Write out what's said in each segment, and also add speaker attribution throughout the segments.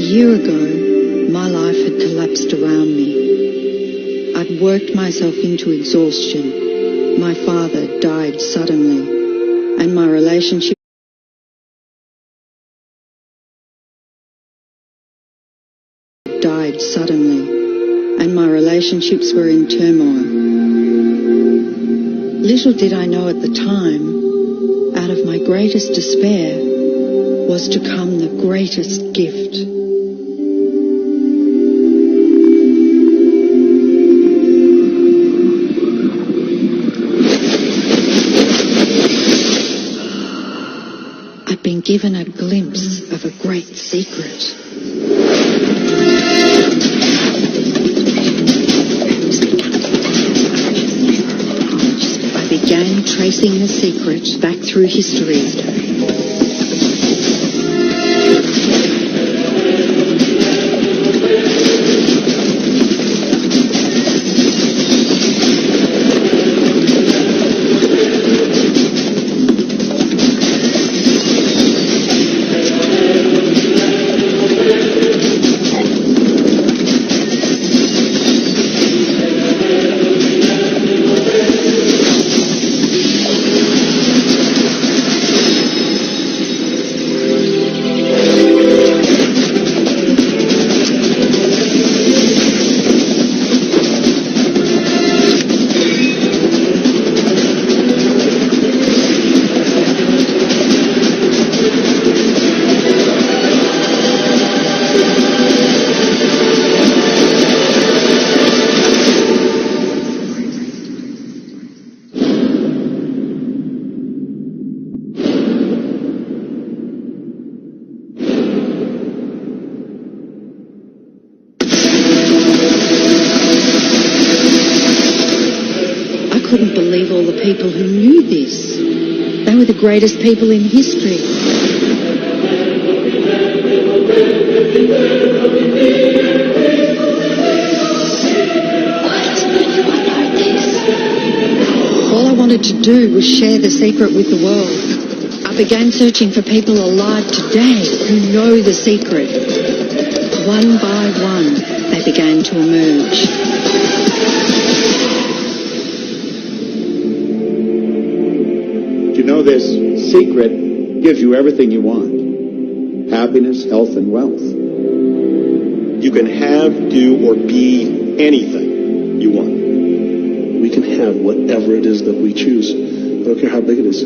Speaker 1: year ago, my life had collapsed around me. I'd worked myself into exhaustion. My father died suddenly, and my relationships were in turmoil. Little did I know at the time, out of my greatest despair was to come the greatest gift. I'd been given a glimpse of a great secret. I began tracing the secret back through history. I couldn't believe all the people who knew this. They were the greatest people in history. Why doesn't anyone know this? All I wanted to do was share the secret with the world. I began searching for people alive today who know the secret. One by one, they began to emerge.
Speaker 2: You know, this secret gives you everything you want. Happiness, health, and wealth. You can have, do, or be anything you want.
Speaker 3: We can have whatever it is that we choose. I don't care how big it is.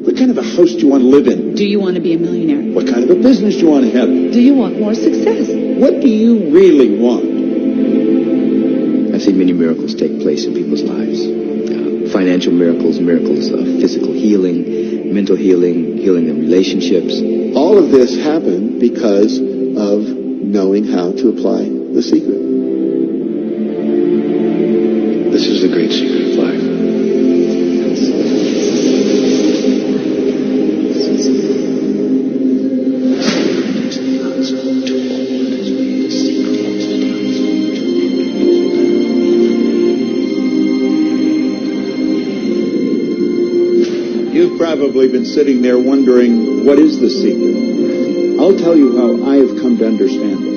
Speaker 2: What kind of a house do you want to live in?
Speaker 1: Do you want to be a millionaire?
Speaker 2: What kind of a business do you want to have?
Speaker 1: Do you want more success?
Speaker 2: What do you really want?
Speaker 4: I've seen many miracles take place in people's lives. Financial miracles, miracles of physical healing, mental healing, healing in relationships.
Speaker 2: All of this happened because of knowing how to apply the secret.
Speaker 3: This is the great secret of life.
Speaker 2: You've probably been sitting there wondering, what is the secret? I'll tell you how I have come to understand it.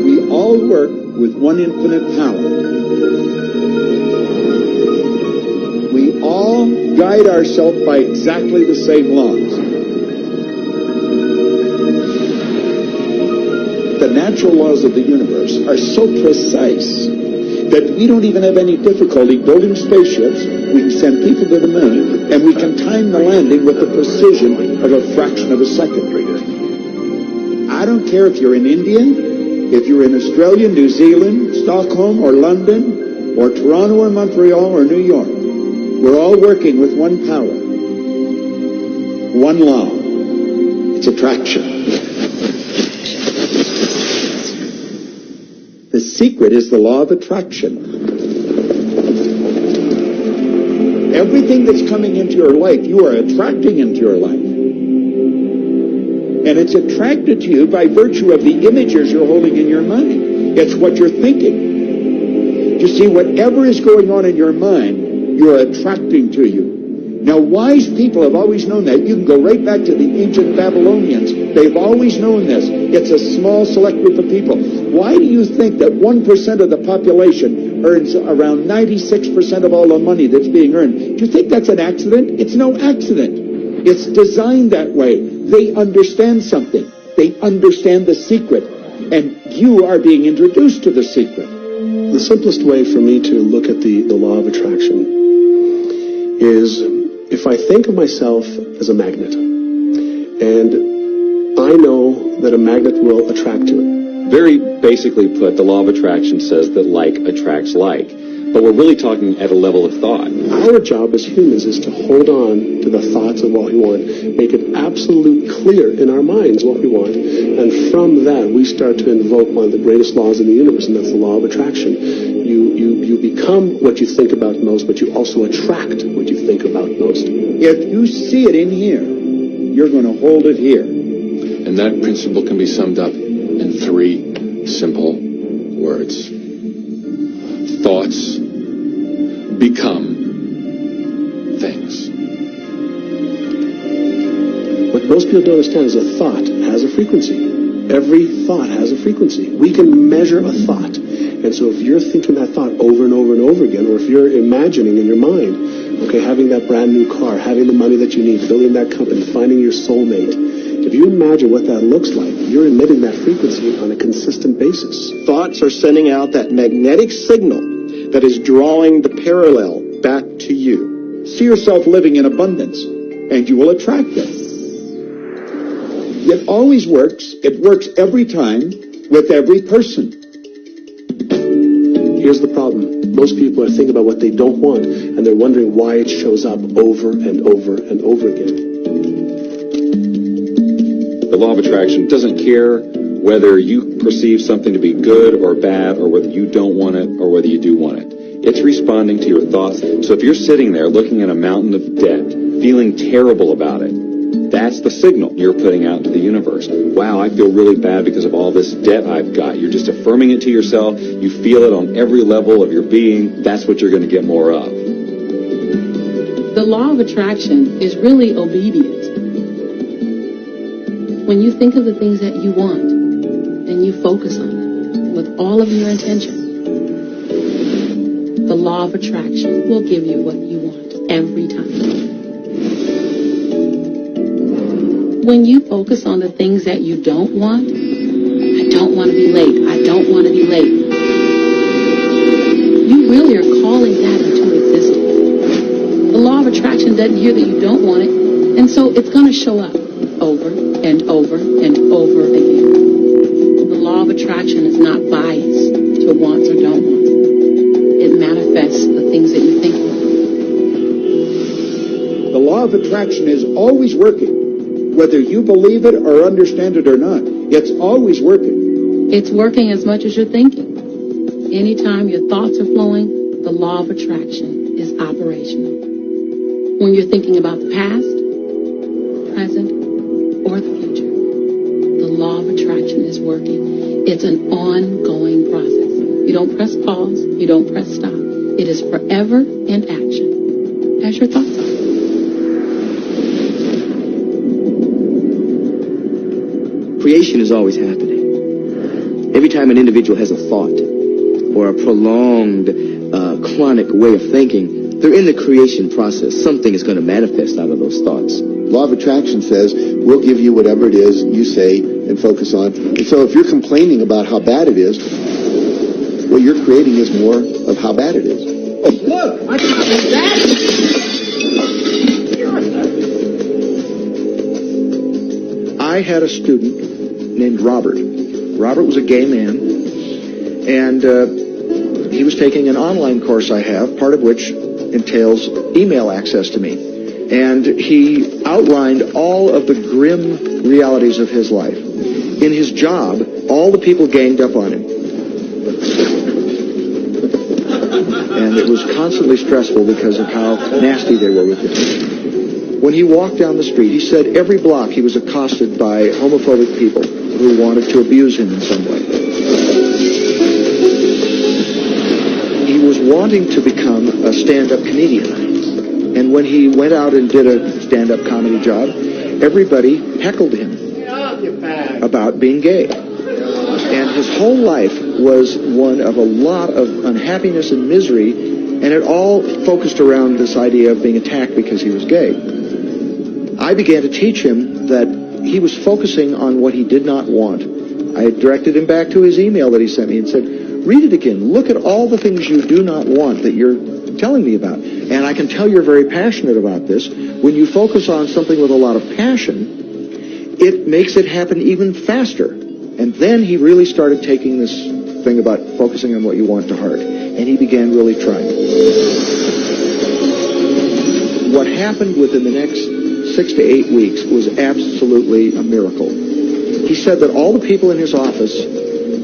Speaker 2: We all work with one infinite power. We all guide ourselves by exactly the same laws. The natural laws of the universe are so precise that we don't even have any difficulty building spaceships. We can send people to the moon, and we can time the landing with the precision of a fraction of a second. I don't care if you're in India, if you're in Australia, New Zealand, Stockholm, or London, or Toronto, or Montreal, or New York. We're all working with one power, one law. It's attraction. The secret is the law of attraction. Everything that's coming into your life, you are attracting into your life. And it's attracted to you by virtue of the images you're holding in your mind. It's what you're thinking. You see, whatever is going on in your mind, you're attracting to you. Now, wise people have always known that. You can go right back to the ancient Babylonians. They've always known this. It's a small, select group of people. Why do you think that 1% of the population earns around 96% of all the money that's being earned? Do you think that's an accident? It's no accident. It's designed that way. They understand something. They understand the secret. And you are being introduced to the secret.
Speaker 3: The simplest way for me to look at the law of attraction is if I think of myself as a magnet, and I know that a magnet will attract to it.
Speaker 5: Very basically put, the law of attraction says that like attracts like. But we're really talking at a level of thought.
Speaker 3: Our job as humans is to hold on to the thoughts of what we want, make it absolutely clear in our minds what we want, and from that we start to invoke one of the greatest laws in the universe, and that's the law of attraction. You become what you think about most, but you also attract what you think about most.
Speaker 2: If you see it in here, you're going to hold it here.
Speaker 6: And that principle can be summed up in 3 simple words. Thoughts become things.
Speaker 3: What most people don't understand is a thought has a frequency. Every thought has a frequency. We can measure a thought. And so if you're thinking that thought over and over and over again, or if you're imagining in your mind, okay, having that brand new car, having the money that you need, building that company, finding your soulmate, if you imagine what that looks like, you're emitting that frequency on a consistent basis.
Speaker 7: Thoughts are sending out that magnetic signal that is drawing the parallel back to you.
Speaker 2: See yourself living in abundance, and you will attract it. It always works. It works every time with every person.
Speaker 3: Here's the problem. Most people are thinking about what they don't want, and they're wondering why it shows up over and over and over again.
Speaker 5: The law of attraction doesn't care whether you perceive something to be good or bad, or whether you don't want it or whether you do want it. It's responding to your thoughts. So if you're sitting there looking at a mountain of debt, feeling terrible about it, that's the signal you're putting out into the universe. Wow, I feel really bad because of all this debt I've got. You're just affirming it to yourself. You feel it on every level of your being. That's what you're going to get more of.
Speaker 8: The law of attraction is really obedience. When you think of the things that you want and you focus on them with all of your intention, the law of attraction will give you what you want every time. When you focus on the things that you don't want, I don't want to be late, I don't want to be late, you really are calling that into existence. The law of attraction doesn't hear that you don't want it, and so it's going to show up over and over and over again. The law of attraction is not biased to wants or don't wants. It manifests the things that you think about.
Speaker 2: The law of attraction is always working. Whether you believe it or understand it or not, it's always working.
Speaker 8: It's working as much as you're thinking. Anytime your thoughts are flowing, the law of attraction is operational. When you're thinking about the past, present, or the future, the law of attraction is working. It's an ongoing process. You don't press pause. You don't press stop. It is forever in action, as your thoughts are.
Speaker 4: Creation is always happening. Every time an individual has a thought or a prolonged, chronic way of thinking, they're in the creation process. Something is going to manifest out of those thoughts.
Speaker 9: Law of attraction says, we'll give you whatever it is you say and focus on. And so if you're complaining about how bad it is, what you're creating is more of how bad it is.
Speaker 2: Look, I can do that.
Speaker 10: I had a student named Robert. Robert was a gay man, and he was taking an online course I have, part of which entails email access to me. And he outlined all of the grim realities of his life. In his job, all the people ganged up on him. And it was constantly stressful because of how nasty they were with him. When he walked down the street, he said every block he was accosted by homophobic people who wanted to abuse him in some way. He was wanting to become a stand-up comedian. And when he went out and did a stand-up comedy job, everybody heckled him about being gay. And his whole life was one of a lot of unhappiness and misery, and it all focused around this idea of being attacked because he was gay. I began to teach him that he was focusing on what he did not want. I directed him back to his email that he sent me and said, read it again. Look at all the things you do not want that you're telling me about. And I can tell you're very passionate about this. When you focus on something with a lot of passion, it makes it happen even faster. And then he really started taking this thing about focusing on what you want to heart. And he began really trying. What happened within the next 6 to 8 weeks was absolutely a miracle. He said that all the people in his office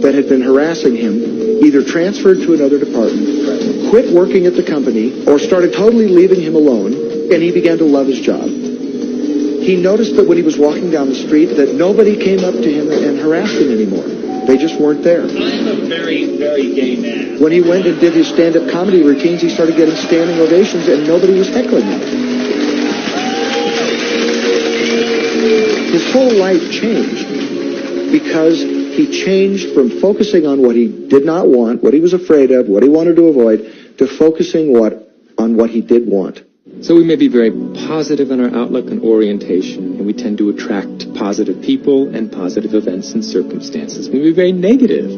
Speaker 10: that had been harassing him either transferred to another department, quit working at the company, or started totally leaving him alone, and he began to love his job. He noticed that when he was walking down the street that nobody came up to him and harassed him anymore. They just weren't there.
Speaker 11: I'm a very, very gay man.
Speaker 10: When he went and did his stand-up comedy routines, he started getting standing ovations and nobody was heckling him. His whole life changed because he changed from focusing on what he did not want, what he was afraid of, what he wanted to avoid, to focusing on what he did want.
Speaker 12: So we may be very positive in our outlook and orientation, and we tend to attract positive people and positive events and circumstances. We may be very negative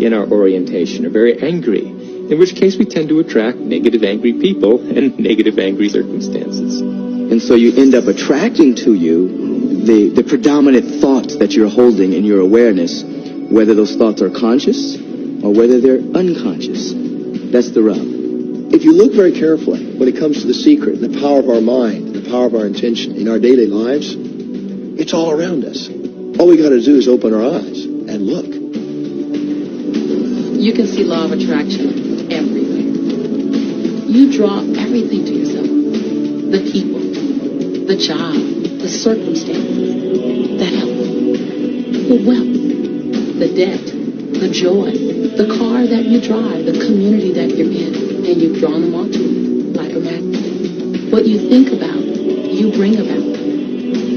Speaker 12: in our orientation, or very angry, in which case we tend to attract negative, angry people and negative, angry circumstances.
Speaker 4: And so you end up attracting to you the predominant thoughts that you're holding in your awareness, whether those thoughts are conscious or whether they're unconscious. That's the rub.
Speaker 9: If you look very carefully when it comes to the secret and the power of our mind, the power of our intention in our daily lives, it's all around us. All we got to do is open our eyes and look.
Speaker 8: You can see law of attraction everywhere. You draw everything to yourself. The people, the job, the circumstances, the health, the wealth, the debt, the joy, the car that you drive, the community that you're in, and you've drawn them onto you like a magnet. What you think about, you bring about.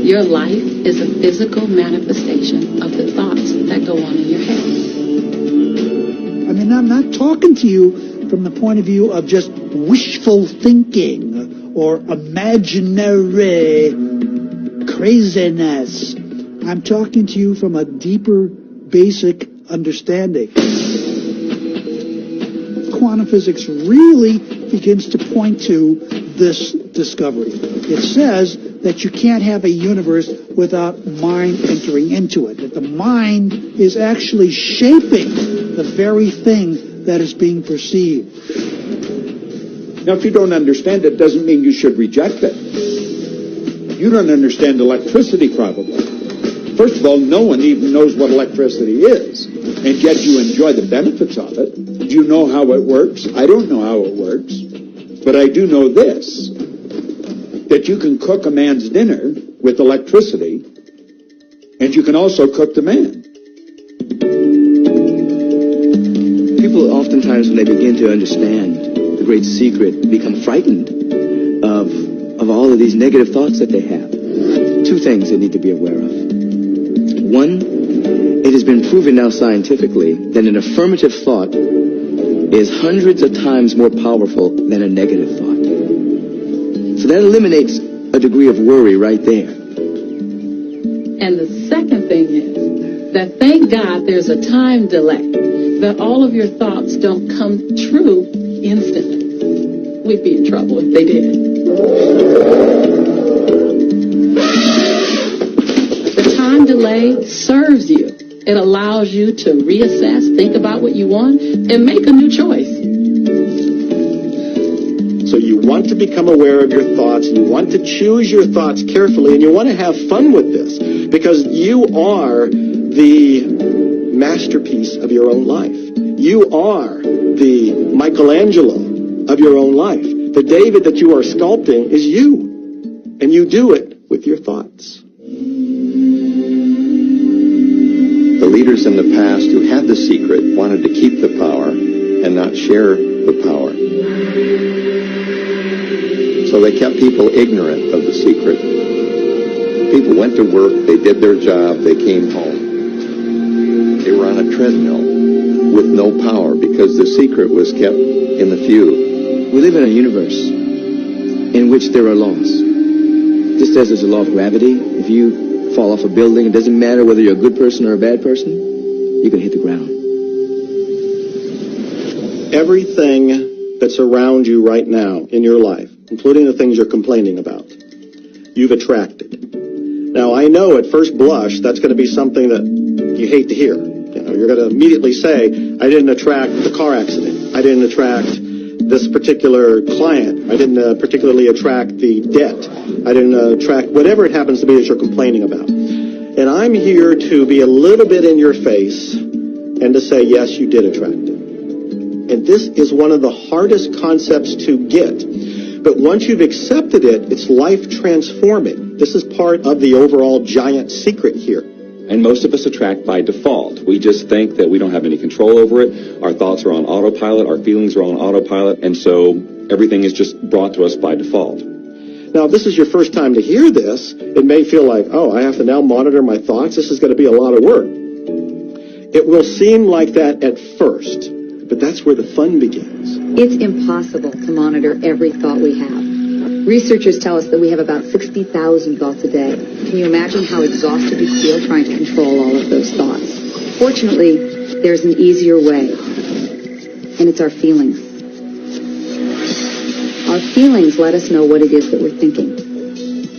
Speaker 8: Your life is a physical manifestation of the thoughts that go on in your head.
Speaker 13: I mean, I'm not talking to you from the point of view of just wishful thinking or imaginary craziness. I'm talking to you from a deeper, basic understanding. Quantum physics really begins to point to this discovery. It says that you can't have a universe without mind entering into it, that the mind is actually shaping the very thing that is being perceived.
Speaker 2: Now, if you don't understand it, doesn't mean you should reject it. You don't understand electricity, probably. First of all, no one even knows what electricity is, and yet you enjoy the benefits of it. Do you know how it works? I don't know how it works, but I do know this, that you can cook a man's dinner with electricity, and you can also cook the man.
Speaker 4: People oftentimes, when they begin to understand the great secret, become frightened of all of these negative thoughts that they have. Two things they need to be aware of. One, it has been proven now scientifically that an affirmative thought is hundreds of times more powerful than a negative thought. So that eliminates a degree of worry right there.
Speaker 8: And the second thing is that thank God there's a time delay, that all of your thoughts don't come true instantly. We'd be in trouble if they did. The time delay serves you. It allows you to reassess, think about what you want, and make a new choice.
Speaker 7: So you want to become aware of your thoughts, and you want to choose your thoughts carefully, and you want to have fun with this, because you are the masterpiece of your own life. You are the Michelangelo of your own life. The David that you are sculpting is you, and you do it with your thoughts.
Speaker 9: The leaders in the past who had the secret wanted to keep the power and not share the power. So they kept people ignorant of the secret. People went to work, they did their job, they came home. They were on a treadmill with no power because the secret was kept in the few.
Speaker 4: We live in a universe in which there are laws. Just as there's a law of gravity, if you fall off a building, it doesn't matter whether you're a good person or a bad person, you're going to hit the ground.
Speaker 7: Everything that's around you right now in your life, including the things you're complaining about, you've attracted. Now, I know at first blush that's going to be something that you hate to hear. You're going to immediately say, I didn't attract the car accident. I didn't attract this particular client. I didn't particularly attract the debt. I didn't attract whatever it happens to be that you're complaining about. And I'm here to be a little bit in your face and to say, yes, you did attract it. And this is one of the hardest concepts to get. But once you've accepted it, it's life transforming. This is part of the overall giant secret here.
Speaker 5: And most of us attract by default. We just think that we don't have any control over it. Our thoughts are on autopilot. Our feelings are on autopilot. And so everything is just brought to us by default.
Speaker 7: Now, if this is your first time to hear this, it may feel like, oh, I have to now monitor my thoughts. This is going to be a lot of work. It will seem like that at first, but that's where the fun begins.
Speaker 14: It's impossible to monitor every thought we have. Researchers tell us that we have about 60,000 thoughts a day. Can you imagine how exhausted you feel trying to control all of those thoughts? Fortunately, there's an easier way, and it's our feelings. Our feelings let us know what it is that we're thinking.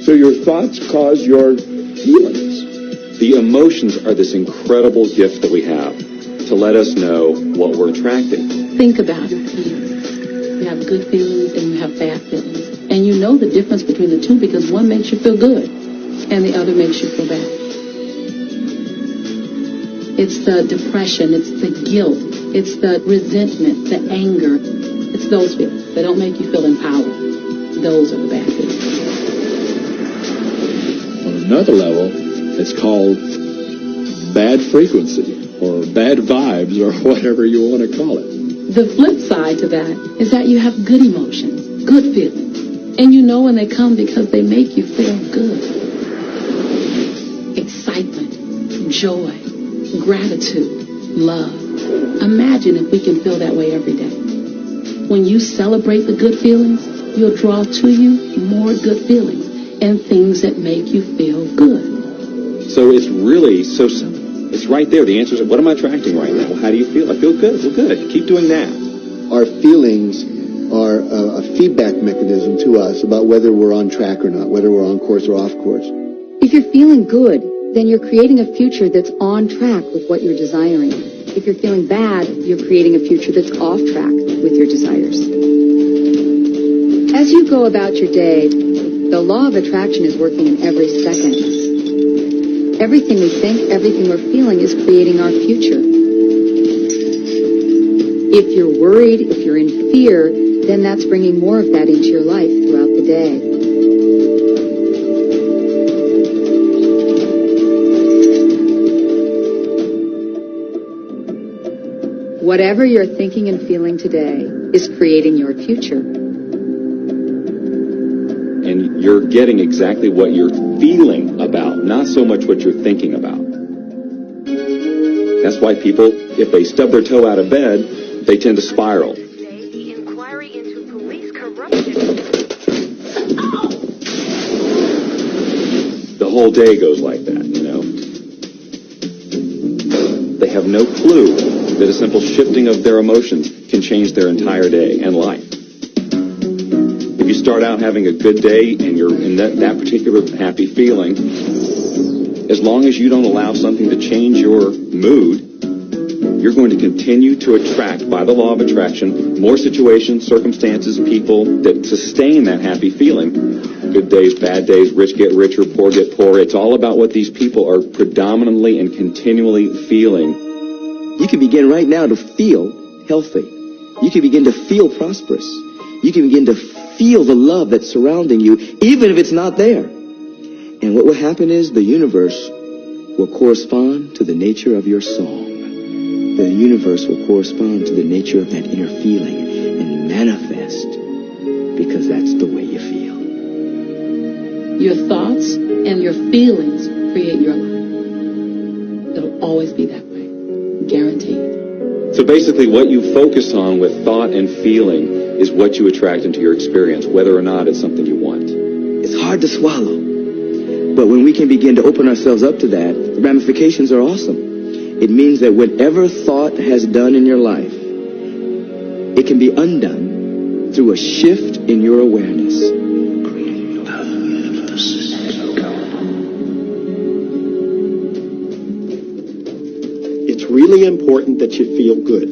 Speaker 2: So your thoughts cause your feelings.
Speaker 5: The emotions are this incredible gift that we have to let us know what we're attracting.
Speaker 8: Think about your feelings. You have good feelings and you have bad feelings. And you know the difference between the two because one makes you feel good and the other makes you feel bad. It's the depression, it's the guilt, it's the resentment, the anger. It's those feelings that don't make you feel empowered. Those are the bad feelings.
Speaker 15: On another level, it's called bad frequency or bad vibes or whatever you want to call it.
Speaker 8: The flip side to that is that you have good emotions, good feelings. And you know when they come because they make you feel good. Excitement, joy, gratitude, love. Imagine if we can feel that way every day. When you celebrate the good feelings, you'll draw to you more good feelings and things that make you feel good.
Speaker 5: So it's really so simple. It's right there. The answer is, what am I attracting right now? Well, how do you feel? I feel good. Well, good. Keep doing that.
Speaker 9: Our feelings are a feedback mechanism to us about whether we're on track or not, whether we're on course or off course.
Speaker 14: If you're feeling good, then you're creating a future that's on track with what you're desiring. If you're feeling bad, you're creating a future that's off track with your desires. As you go about your day, the law of attraction is working in every second. Everything we think, everything we're feeling is creating our future. If you're worried, if you're in fear, then that's bringing more of that into your life throughout the day. Whatever you're thinking and feeling today is creating your future.
Speaker 5: And you're getting exactly what you're feeling about, not so much what you're thinking about. That's why people, if they stub their toe out of bed, they tend to spiral. The whole day goes like that, you know. They have no clue that a simple shifting of their emotions can change their entire day and life. If you start out having a good day and you're in that particular happy feeling, as long as you don't allow something to change your mood, you're going to continue to attract, by the law of attraction, more situations, circumstances, people that sustain that happy feeling. Good days, bad days, rich get richer, poor get poorer. It's all about what these people are predominantly and continually feeling.
Speaker 4: You can begin right now to feel healthy. You can begin to feel prosperous. You can begin to feel the love that's surrounding you, even if it's not there. And what will happen is the universe will correspond to the nature of your song. The universe will correspond to the nature of that inner feeling and manifest because that's the way you feel.
Speaker 8: Your thoughts and your feelings create your life. It'll always be that way. Guaranteed.
Speaker 5: So basically what you focus on with thought and feeling is what you attract into your experience, whether or not it's something you want.
Speaker 4: It's hard to swallow. But when we can begin to open ourselves up to that, the ramifications are awesome. It means that whatever thought has done in your life, it can be undone through a shift in your awareness.
Speaker 7: It's really important that you feel good,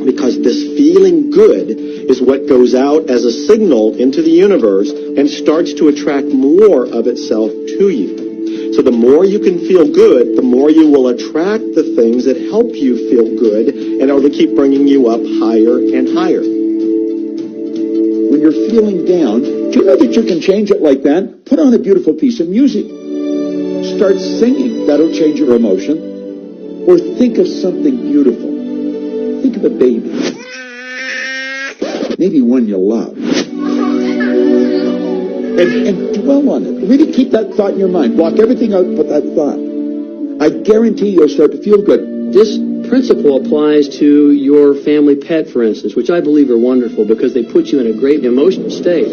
Speaker 7: because this feeling good is what goes out as a signal into the universe and starts to attract more of itself to you. So the more you can feel good, the more you will attract the things that help you feel good and it'll keep bringing you up higher and higher.
Speaker 2: When you're feeling down, do you know that you can change it like that? Put on a beautiful piece of music. Start singing. That'll change your emotion. Or think of something beautiful. Think of a baby. Maybe one you love. And dwell on it. Really keep that thought in your mind. Block everything out but that thought. I guarantee you'll start to feel good.
Speaker 16: This principle applies to your family pet, for instance, which I believe are wonderful because they put you in a great emotional state.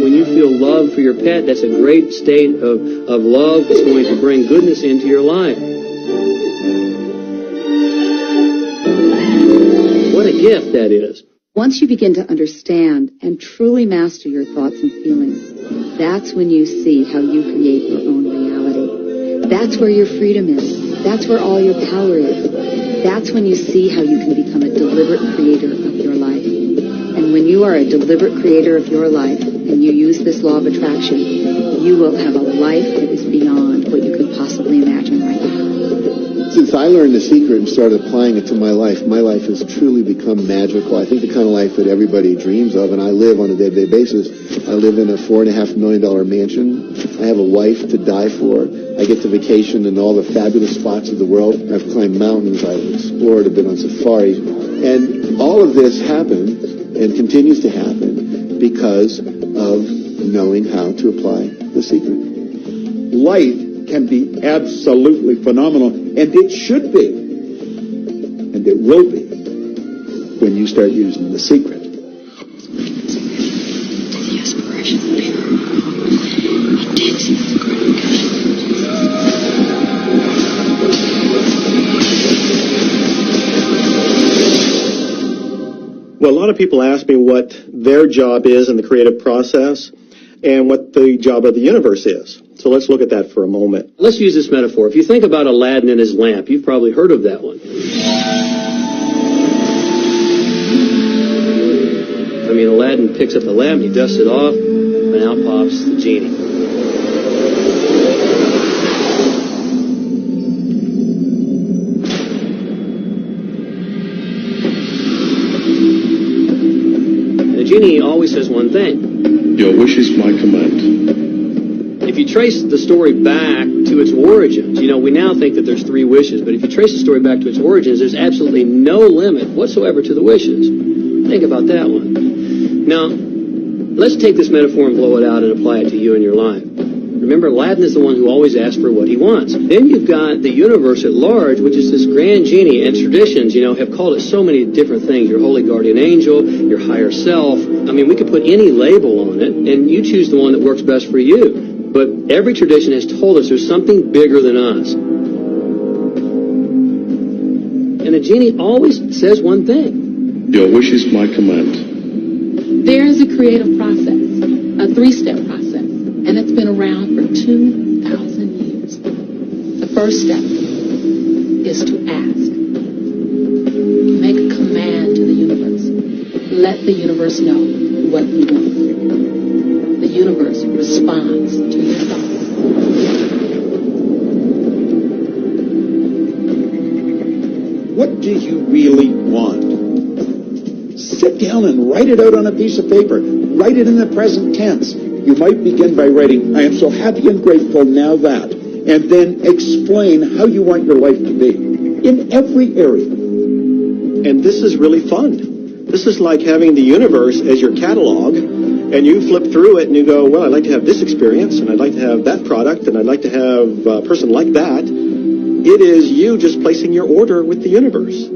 Speaker 16: When you feel love for your pet, that's a great state of love that's going to bring goodness into your life. What a gift that is.
Speaker 14: Once you begin to understand and truly master your thoughts and feelings, that's when you see how you create your own reality. That's where your freedom is. That's where all your power is. That's when you see how you can become a deliberate creator of your life. And when you are a deliberate creator of your life and you use this law of attraction, you will have a life that is beyond what you could possibly imagine right now.
Speaker 3: Since I learned the secret and started applying it to my life has truly become magical. I think the kind of life that everybody dreams of, and I live on a day-to-day basis. I live in a $4.5 million mansion. I have a wife to die for. I get to vacation in all the fabulous spots of the world. I've climbed mountains, I've explored, I've been on safari. And all of this happened and continues to happen because of knowing how to apply the secret.
Speaker 2: Life can be absolutely phenomenal, and it should be, and it will be, when you start using the secret.
Speaker 7: Well, a lot of people ask me what their job is in the creative process and what the job of the universe is. So let's look at that for a moment.
Speaker 16: Let's use this metaphor. If you think about Aladdin and his lamp, you've probably heard of that one. I mean, Aladdin picks up the lamp, he dusts it off, and out pops the genie. And the genie always says one thing.
Speaker 15: Your wish is my command.
Speaker 16: If you trace the story back to its origins, we now think that there's 3 wishes, but if you trace the story back to its origins, there's absolutely no limit whatsoever to the wishes. Think about that one. Now, let's take this metaphor and blow it out and apply it to you in your life. Remember, Aladdin is the one who always asks for what he wants. Then you've got the universe at large, which is this grand genie, and traditions, have called it so many different things. Your holy guardian angel, your higher self. I mean, we could put any label on it, and you choose the one that works best for you. But every tradition has told us there's something bigger than us. And the genie always says one thing.
Speaker 15: Your wish is my command.
Speaker 8: There is a creative process, a 3-step process, and it's been around for 2,000 years. The first step is to ask. Make a command to the universe. Let the universe know what you want. The universe responds to your thoughts.
Speaker 2: What do you really want? Sit down and write it out on a piece of paper. Write it in the present tense. You might begin by writing, I am so happy and grateful now that, and then explain how you want your life to be in every area.
Speaker 7: And this is really fun. This is like having the universe as your catalog, and you flip through it and you go, well, I'd like to have this experience, and I'd like to have that product, and I'd like to have a person like that. It is you just placing your order with the universe.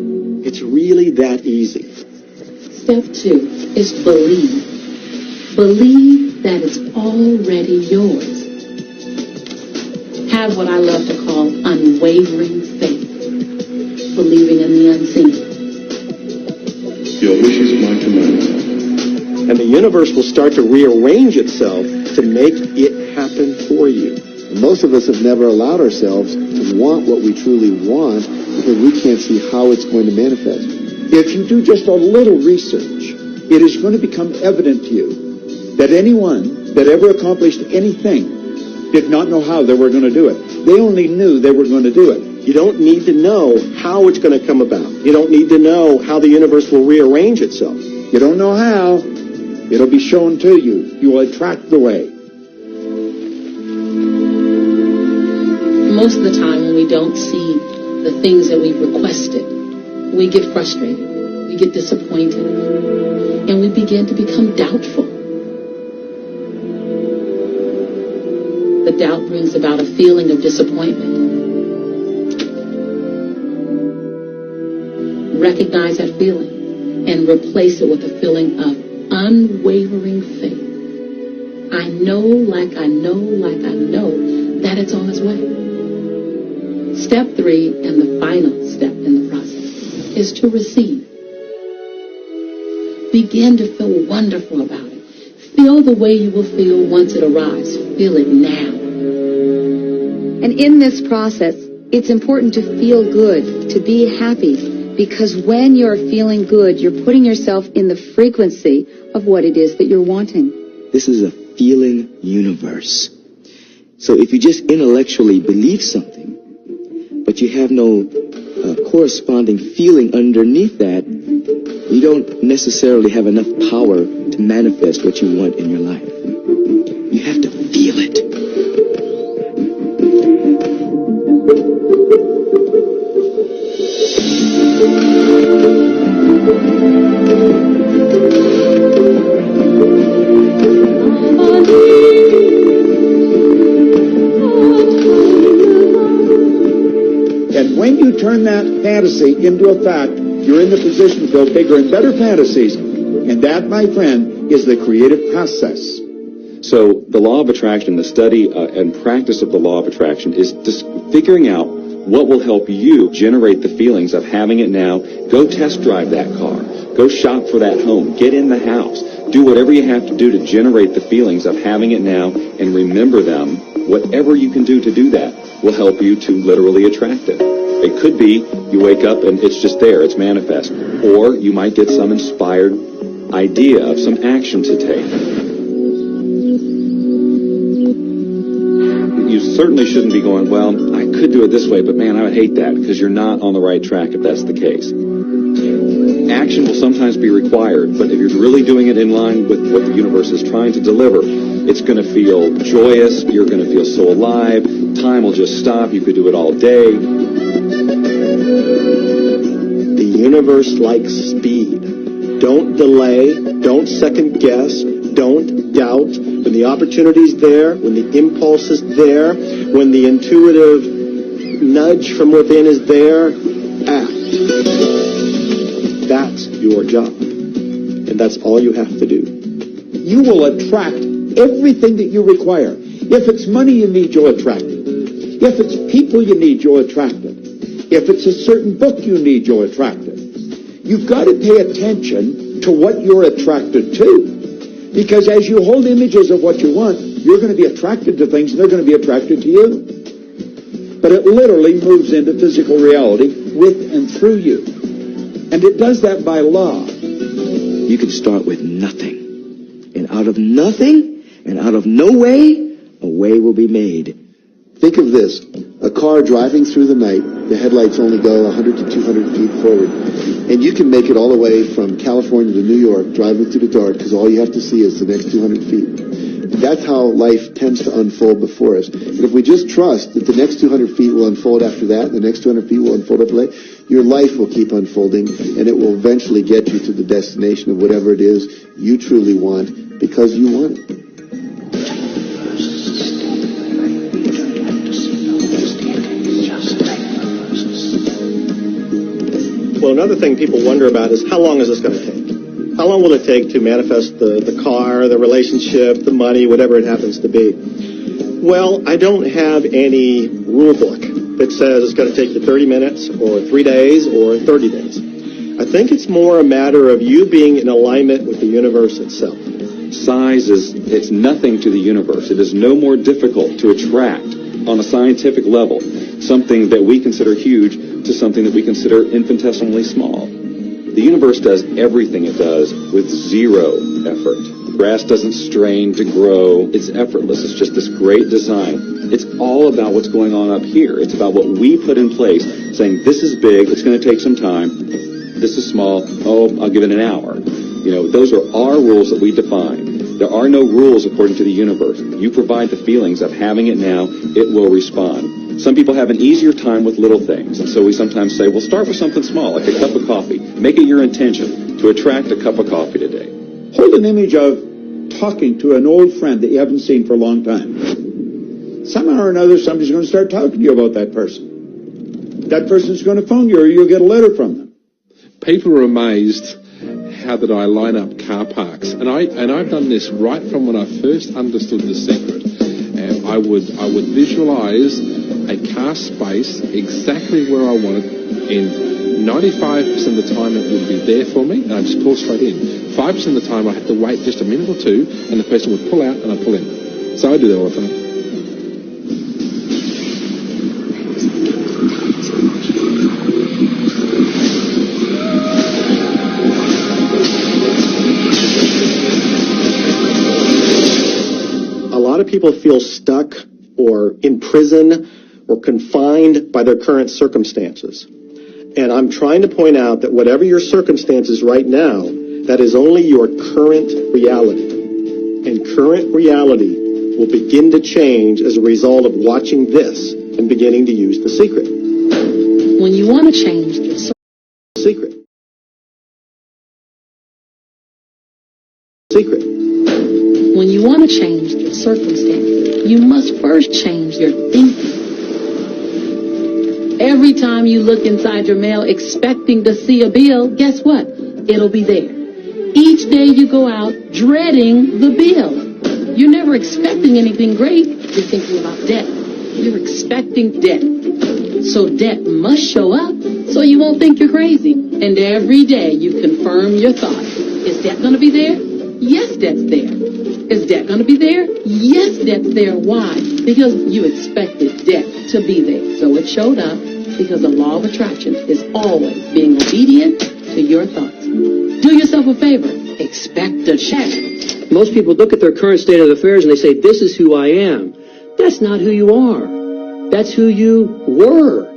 Speaker 7: It's really that easy.
Speaker 8: Step 2 is believe. Believe that it's already yours. Have what I love to call unwavering faith. Believing in the unseen.
Speaker 3: Your wish is my command.
Speaker 7: And the universe will start to rearrange itself to make it happen for you.
Speaker 3: Most of us have never allowed ourselves to want what we truly want because we can't see how it's going to manifest.
Speaker 2: If you do just a little research, it is going to become evident to you that anyone that ever accomplished anything did not know how they were going to do it. They only knew they were going to do it.
Speaker 7: You don't need to know how it's going to come about. You don't need to know how the universe will rearrange itself.
Speaker 2: You don't know how. It'll be shown to you. You will attract the way.
Speaker 8: Most of the time when we don't see the things that we've requested, we get frustrated, we get disappointed, and we begin to become doubtful. The doubt brings about a feeling of disappointment. Recognize that feeling and replace it with a feeling of unwavering faith. I know like I know that it's on its way. Step 3, and the final step in the process, is to receive. Begin to feel wonderful about it. Feel the way you will feel once it arrives. Feel it now.
Speaker 14: And in this process, it's important to feel good, to be happy, because when you're feeling good, you're putting yourself in the frequency of what it is that you're wanting.
Speaker 4: This is a feeling universe. So if you just intellectually believe something, but you have no corresponding feeling underneath that, you don't necessarily have enough power to manifest what you want in your life. You have to feel it.
Speaker 2: And when you turn that fantasy into a fact, you're in the position to build bigger and better fantasies. And that, my friend, is the creative process.
Speaker 5: So the law of attraction, the study and practice of the law of attraction is just figuring out what will help you generate the feelings of having it now. Go test drive that car. Go shop for that home. Get in the house. Do whatever you have to do to generate the feelings of having it now and remember them. Whatever you can do to do that will help you to literally attract it. It could be you wake up and it's just there, it's manifest. Or you might get some inspired idea of some action to take. You certainly shouldn't be going, well, I could do it this way, but man, I would hate that, because you're not on the right track if that's the case. Action will sometimes be required, but if you're really doing it in line with what the universe is trying to deliver, it's going to feel joyous, you're going to feel so alive, time will just stop, you could do it all day.
Speaker 7: The universe likes speed. Don't delay, don't second guess, don't doubt. When the opportunity's there, when the impulse is there, when the intuitive nudge from within is there, act. That's your job. And that's all you have to do.
Speaker 2: You will attract everything that you require. If it's money you need, you'll attract it. If it's people you need, you'll attract it. If it's a certain book you need, you'll attract it. You've got to pay attention to what you're attracted to. Because as you hold images of what you want, you're going to be attracted to things and they're going to be attracted to you. But it literally moves into physical reality with and through you. And it does that by law.
Speaker 4: You can start with nothing. And out of nothing and out of no way, a way will be made.
Speaker 3: Think of this. A car driving through the night, the headlights only go 100 to 200 feet forward. And you can make it all the way from California to New York driving through the dark because all you have to see is the next 200 feet.
Speaker 17: That's how life tends to unfold before us. And if we just trust that the next 200 feet will unfold after that, the next 200 feet will unfold after that, your life will keep unfolding, and it will eventually get you to the destination of whatever it is you truly want because you want it.
Speaker 7: Well, another thing people wonder about is how long is this going to take? How long will it take to manifest the car, the relationship, the money, whatever it happens to be? Well, I don't have any rule book that says it's going to take you 30 minutes or 3 days or 30 days. I think it's more a matter of you being in alignment with the universe itself.
Speaker 5: Size it's nothing to the universe. It is no more difficult to attract on a scientific level something that we consider huge to something that we consider infinitesimally small. The universe does everything it does with zero effort. Grass doesn't strain to grow. It's effortless. It's just this great design. It's all about what's going on up here. It's about what we put in place, saying this is big, it's going to take some time. This is small, I'll give it an hour. Those are our rules that we define. There are no rules according to the universe. You provide the feelings of having it now, it will respond. Some people have an easier time with little things, and so we sometimes say, well, start with something small, like a cup of coffee. Make it your intention to attract a cup of coffee today.
Speaker 2: Hold an image of talking to an old friend that you haven't seen for a long time. Somehow or another, somebody's going to start talking to you about that person. That person's going to phone you, or you'll get a letter from them.
Speaker 15: People are amazed how that I line up car parks, and I've done this right from when I first understood the secret. I would visualize a car space exactly where I wanted, and 95% of the time it would be there for me, and I'd just pull straight in. 5% of the time I had to wait just a minute or two, and the person would pull out and I'd pull in. So I do that all the time.
Speaker 7: A lot of people feel stuck or in prison or confined by their current circumstances. And I'm trying to point out that whatever your circumstances right now, that is only your current reality. And current reality will begin to change as a result of watching this and beginning to use the secret.
Speaker 8: When you want to change the
Speaker 7: secret.
Speaker 8: When you want to change the circumstance, you must first change your thinking. Every time you look inside your mail expecting to see a bill, guess what? It'll be there. Each day you go out dreading the bill. You're never expecting anything great. You're thinking about debt. You're expecting debt. So debt must show up so you won't think you're crazy. And every day you confirm your thought. Is debt going to be there? Yes, debt's there. Is debt going to be there? Yes, debt's there. Why? Because you expected debt to be there. So it showed up because the law of attraction is always being obedient to your thoughts. Do yourself a favor. Expect a check.
Speaker 16: Most people look at their current state of affairs and they say, this is who I am. That's not who you are. That's who you were.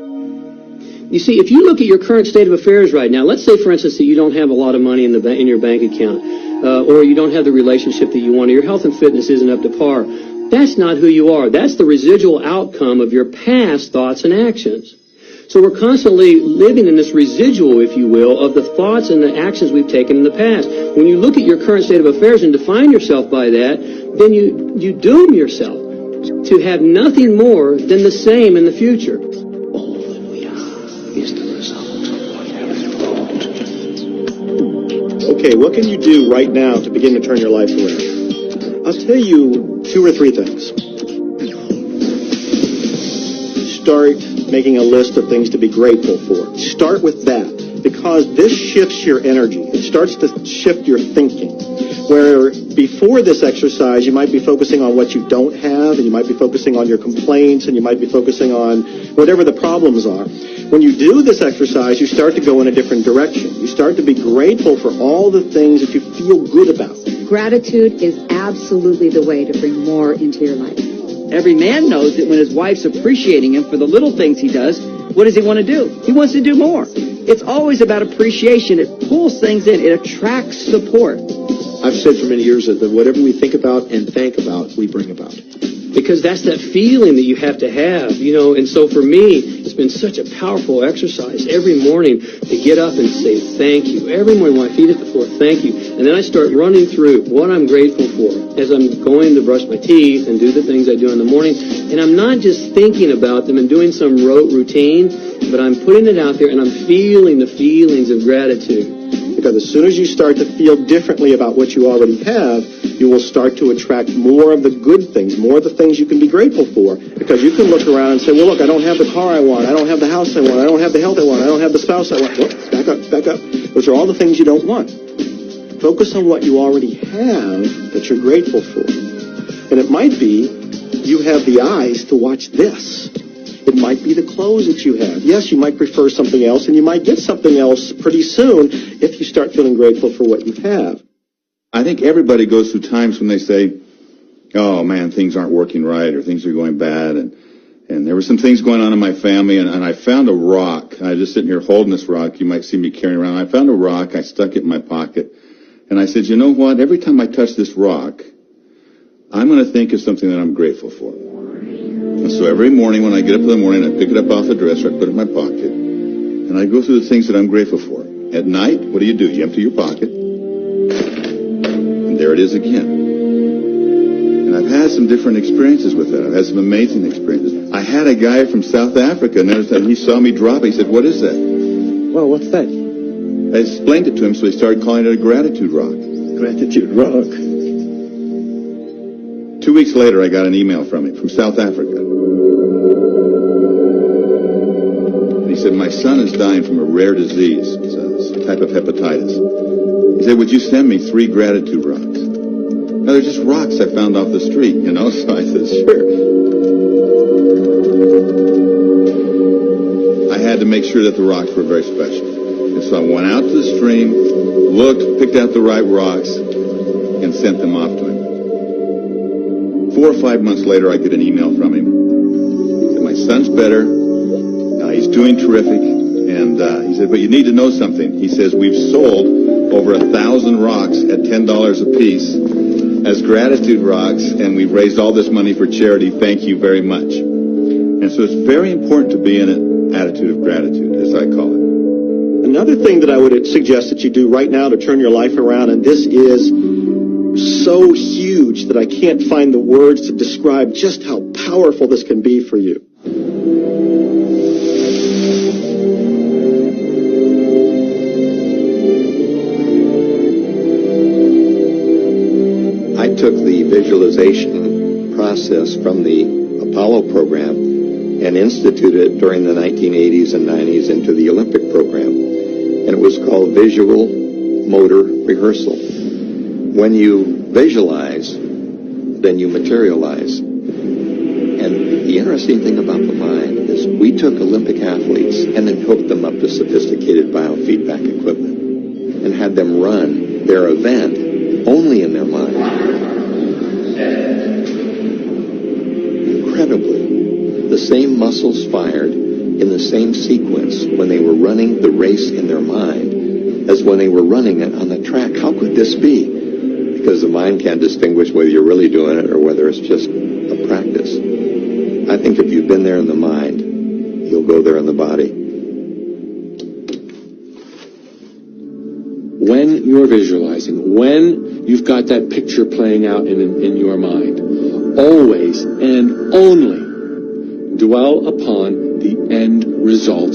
Speaker 16: You see, if you look at your current state of affairs right now, let's say, for instance, that you don't have a lot of money in your bank account, or you don't have the relationship that you want, or your health and fitness isn't up to par. That's not who you are. That's the residual outcome of your past thoughts and actions. So we're constantly living in this residual, if you will, of the thoughts and the actions we've taken in the past. When you look at your current state of affairs and define yourself by that, then you doom yourself to have nothing more than the same in the future.
Speaker 3: All that we are is the result of whatever thought.
Speaker 7: Okay, what can you do right now to begin to turn your life around? I'll tell you 2 or 3 things. Start making a list of things to be grateful for. Start with that, because this shifts your energy. It starts to shift your thinking. Where before this exercise, you might be focusing on what you don't have, and you might be focusing on your complaints, and you might be focusing on whatever the problems are. When you do this exercise, you start to go in a different direction. You start to be grateful for all the things that you feel good about.
Speaker 14: Gratitude is absolutely the way to bring more into your life.
Speaker 18: Every man knows that when his wife's appreciating him for the little things he does, what does he want to do? He wants to do more. It's always about appreciation. It pulls things in. It attracts support.
Speaker 7: I've said for many years that whatever we think about and think about, we bring about.
Speaker 16: Because that's that feeling that you have to have, and so for me, it's been such a powerful exercise every morning to get up and say thank you. Every morning when my feet hit the floor, thank you. And then I start running through what I'm grateful for as I'm going to brush my teeth and do the things I do in the morning. And I'm not just thinking about them and doing some rote routine, but I'm putting it out there and I'm feeling the feelings of gratitude.
Speaker 7: Because as soon as you start to feel differently about what you already have, you will start to attract more of the good things, more of the things you can be grateful for. Because you can look around and say, well, look, I don't have the car I want. I don't have the house I want. I don't have the health I want. I don't have the spouse I want. Whoops, back up. Those are all the things you don't want. Focus on what you already have that you're grateful for. And it might be you have the eyes to watch this. It might be the clothes that you have. Yes, you might prefer something else, and you might get something else pretty soon if you start feeling grateful for what you have.
Speaker 2: I think everybody goes through times when they say, oh, man, things aren't working right or things are going bad. And there were some things going on in my family, and I found a rock. I was just sitting here holding this rock. You might see me carrying around. I found a rock. I stuck it in my pocket. And I said, you know what? Every time I touch this rock, I'm going to think of something that I'm grateful for. And so every morning when I get up in the morning, I pick it up off the dresser, I put it in my pocket, and I go through the things that I'm grateful for. At night, what do? You empty your pocket, and there it is again. And I've had some different experiences with that. I've had some amazing experiences. I had a guy from South Africa, and he saw me drop it. He said, what is that?
Speaker 7: Well, what's that?
Speaker 2: I explained it to him, so he started calling it a gratitude rock.
Speaker 7: Gratitude rock.
Speaker 2: 2 weeks later, I got an email from him from South Africa. He said, my son is dying from a rare disease. It's a type of hepatitis. He said, would you send me 3 gratitude rocks? Now, they're just rocks I found off the street, so I said, sure. I had to make sure that the rocks were very special. And so I went out to the stream, looked, picked out the right rocks, and sent them off to him. 4 or 5 months later, I get an email from him. He said, my son's better. He's doing terrific. And he said, but you need to know something. He says, we've sold over 1,000 rocks at $10 a piece as gratitude rocks, and we've raised all this money for charity. Thank you very much. And so it's very important to be in an attitude of gratitude, as I call it.
Speaker 7: Another thing that I would suggest that you do right now to turn your life around, and this is so huge that I can't find the words to describe just how powerful this can be for you.
Speaker 9: I took the visualization process from the Apollo program and instituted it during the 1980s and 90s into the Olympic program. And it was called Visual Motor Rehearsal. When you visualize, then you materialize. And the interesting thing about the mind is we took Olympic athletes and then hooked them up to sophisticated biofeedback equipment and had them run their event only in their mind. Incredibly, the same muscles fired in the same sequence when they were running the race in their mind as when they were running it on the track. How could this be? Because the mind can't distinguish whether you're really doing it or whether it's just a practice. I think if you've been there in the mind, you'll go there in the body.
Speaker 15: When you're visualizing, when you've got that picture playing out in your mind, always and only dwell upon the end result.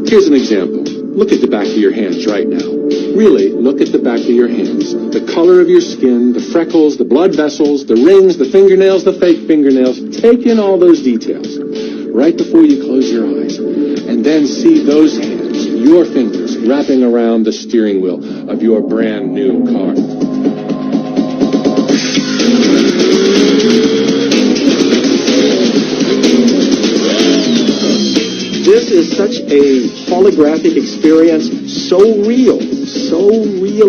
Speaker 15: Here's an example. Look at the back of your hands right now. Really, look at the back of your hands. The color of your skin, the freckles, the blood vessels, the rings, the fingernails, the fake fingernails. Take in all those details right before you close your eyes. And then see those hands, your fingers, wrapping around the steering wheel of your brand new car.
Speaker 7: This is such a holographic experience, so real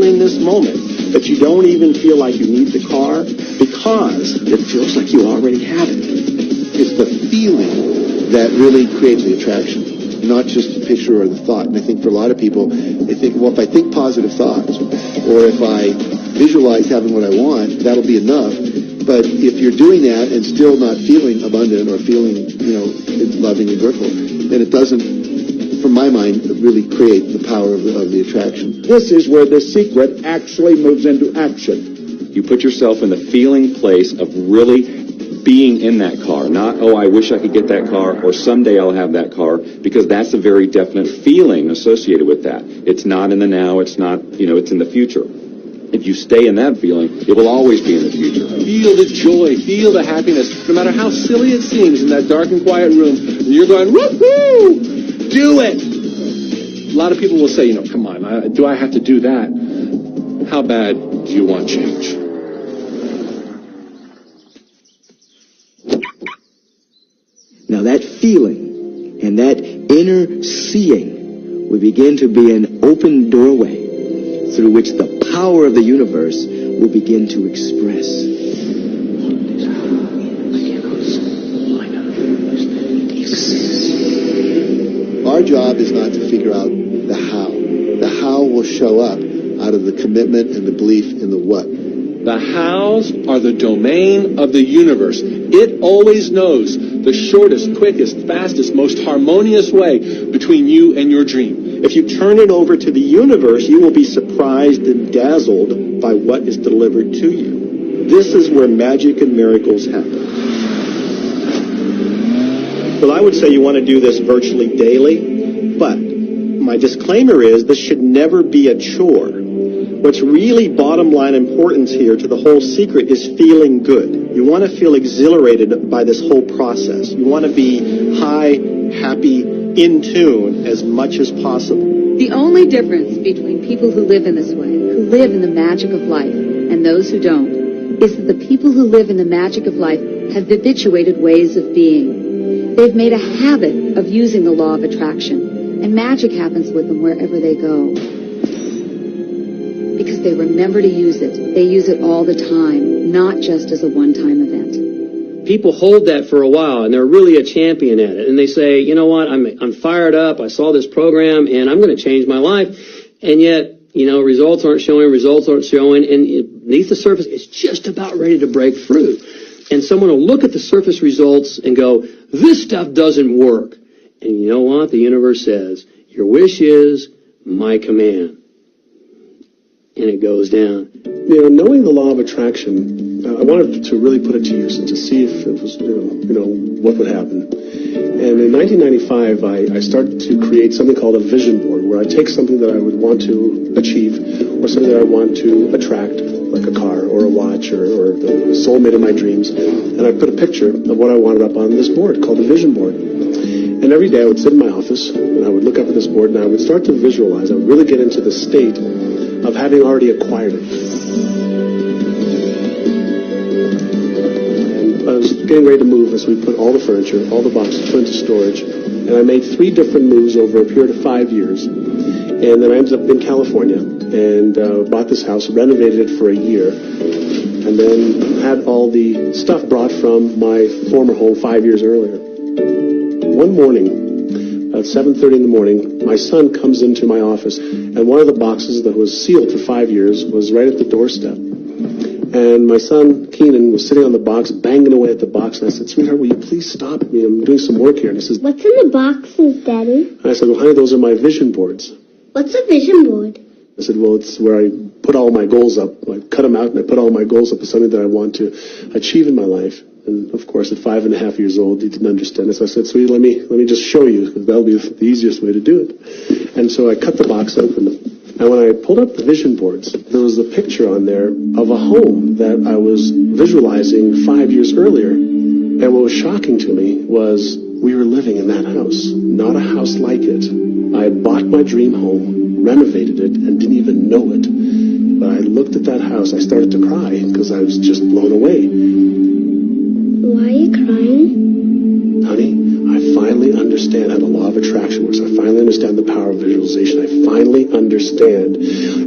Speaker 7: in this moment, that you don't even feel like you need the car because it feels like you already have it.
Speaker 17: It's the feeling that really creates the attraction. not just the picture or the thought. And I think for a lot of people, they think, well, if I think positive thoughts, or if I visualize having what I want, that'll be enough. But if you're doing that and still not feeling abundant or feeling, loving and grateful, then it doesn't, from my mind, really create the power of the attraction.
Speaker 2: This is where the secret actually moves into action.
Speaker 5: You put yourself in the feeling place of really being in that car, not, oh, I wish I could get that car, or someday I'll have that car, because that's a very definite feeling associated with that. It's not in the now, it's not, it's in the future. If you stay in that feeling, it will always be in the future.
Speaker 15: Feel the joy, feel the happiness, no matter how silly it seems in that dark and quiet room, and you're going, woohoo! Do it! A lot of people will say, come on, do I have to do that? How bad do you want change?
Speaker 4: Now that feeling and that inner seeing will begin to be an open doorway through which the power of the universe will begin to express.
Speaker 17: Our job is not to figure out the how. The how will show up out of the commitment and the belief in the what.
Speaker 15: The hows are the domain of the universe. It always knows the shortest, quickest, fastest, most harmonious way between you and your dream.
Speaker 7: If you turn it over to the universe, you will be surprised and dazzled by what is delivered to you. This is where magic and miracles happen. Well, I would say you want to do this virtually daily, but my disclaimer is this should never be a chore. What's really bottom line importance here to the whole secret is feeling good. You want to feel exhilarated by this whole process. You want to be high, happy, in tune as much as possible.
Speaker 14: The only difference between people who live in this way, who live in the magic of life, and those who don't, is that the people who live in the magic of life have habituated ways of being. They've made a habit of using the law of attraction, and magic happens with them wherever they go. Because they remember to use it. They use it all the time, not just as a one-time event.
Speaker 16: People hold that for a while, and they're really a champion at it. And they say, you know what, I'm fired up, I saw this program, and I'm going to change my life. And yet, results aren't showing, and beneath the surface, it's just about ready to break through. And someone will look at the surface results and go, this stuff doesn't work. And you know what? The universe says, your wish is my command. And it goes down.
Speaker 3: Knowing the law of attraction, I wanted to really put it to use and to see if it was, what would happen. And in 1995, I started to create something called a vision board, where I take something that I would want to achieve, or something that I want to attract, like a car or a watch or the soulmate of my dreams, and I put a picture of what I wanted up on this board called the vision board. And every day I would sit in my office and I would look up at this board and I would start to visualize. I would really get into the state of having already acquired it. And I was getting ready to move as we put all the furniture, all the boxes put into storage, and I made 3 different moves over a period of 5 years. And then I ended up in California and bought this house, renovated it for a year, and then had all the stuff brought from my former home 5 years earlier. One morning, about 7:30 in the morning, my son comes into my office, and one of the boxes that was sealed for 5 years was right at the doorstep. And my son, Keenan, was sitting on the box, banging away at the box, and I said, sweetheart, will you please stop me? I'm doing some work here. And he says,
Speaker 19: what's in the boxes, Daddy?
Speaker 3: And I said, well, honey, those are my vision boards.
Speaker 19: What's a vision board?
Speaker 3: I said, well, it's where I put all my goals up. I cut them out and I put all my goals up as something that I want to achieve in my life. And of course, at 5.5 years old, he didn't understand it. So I said, sweetie, let me just show you, because that'll be the easiest way to do it. And so I cut the box open. And when I pulled up the vision boards, there was a picture on there of a home that I was visualizing 5 years earlier. And what was shocking to me was we were living in that house, not a house like it. I had bought my dream home, renovated it, and didn't even know it. But I looked at that house, I started to cry because I was just blown away.
Speaker 19: Why are you crying?
Speaker 3: Honey, I finally understand how the law of attraction works. I finally understand the power of visualization. I finally understand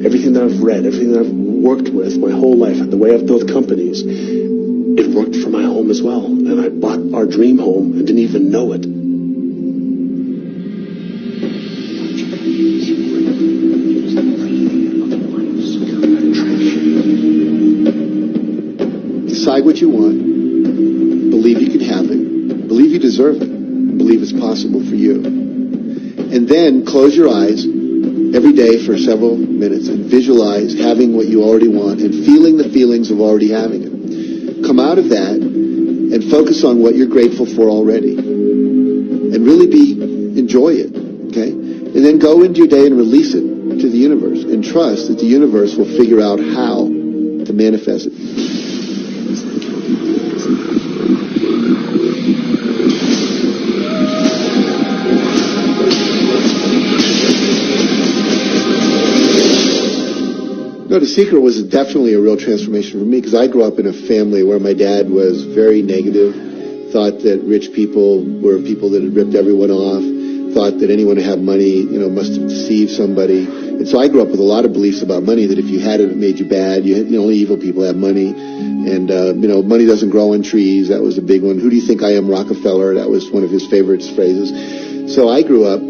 Speaker 3: everything that I've read, everything that I've worked with my whole life, and the way I've built companies. It worked for my home as well. And I bought our dream home and didn't even know it.
Speaker 17: decide what you want, believe you can have it, believe you deserve it, believe it's possible for you. And then close your eyes every day for several minutes and visualize having what you already want and feeling the feelings of already having it. Come out of that and focus on what you're grateful for already. And really enjoy it, okay? And then go into your day and release it to the universe and trust that the universe will figure out how to manifest it. No, The Secret was definitely a real transformation for me because I grew up in a family where my dad was very negative, thought that rich people were people that had ripped everyone off, thought that anyone who had money, must have deceived somebody. And so I grew up with a lot of beliefs about money, that if you had it, it made you bad. Only evil people have money. And, money doesn't grow on trees. That was a big one. Who do you think I am, Rockefeller? That was one of his favorite phrases. So I grew up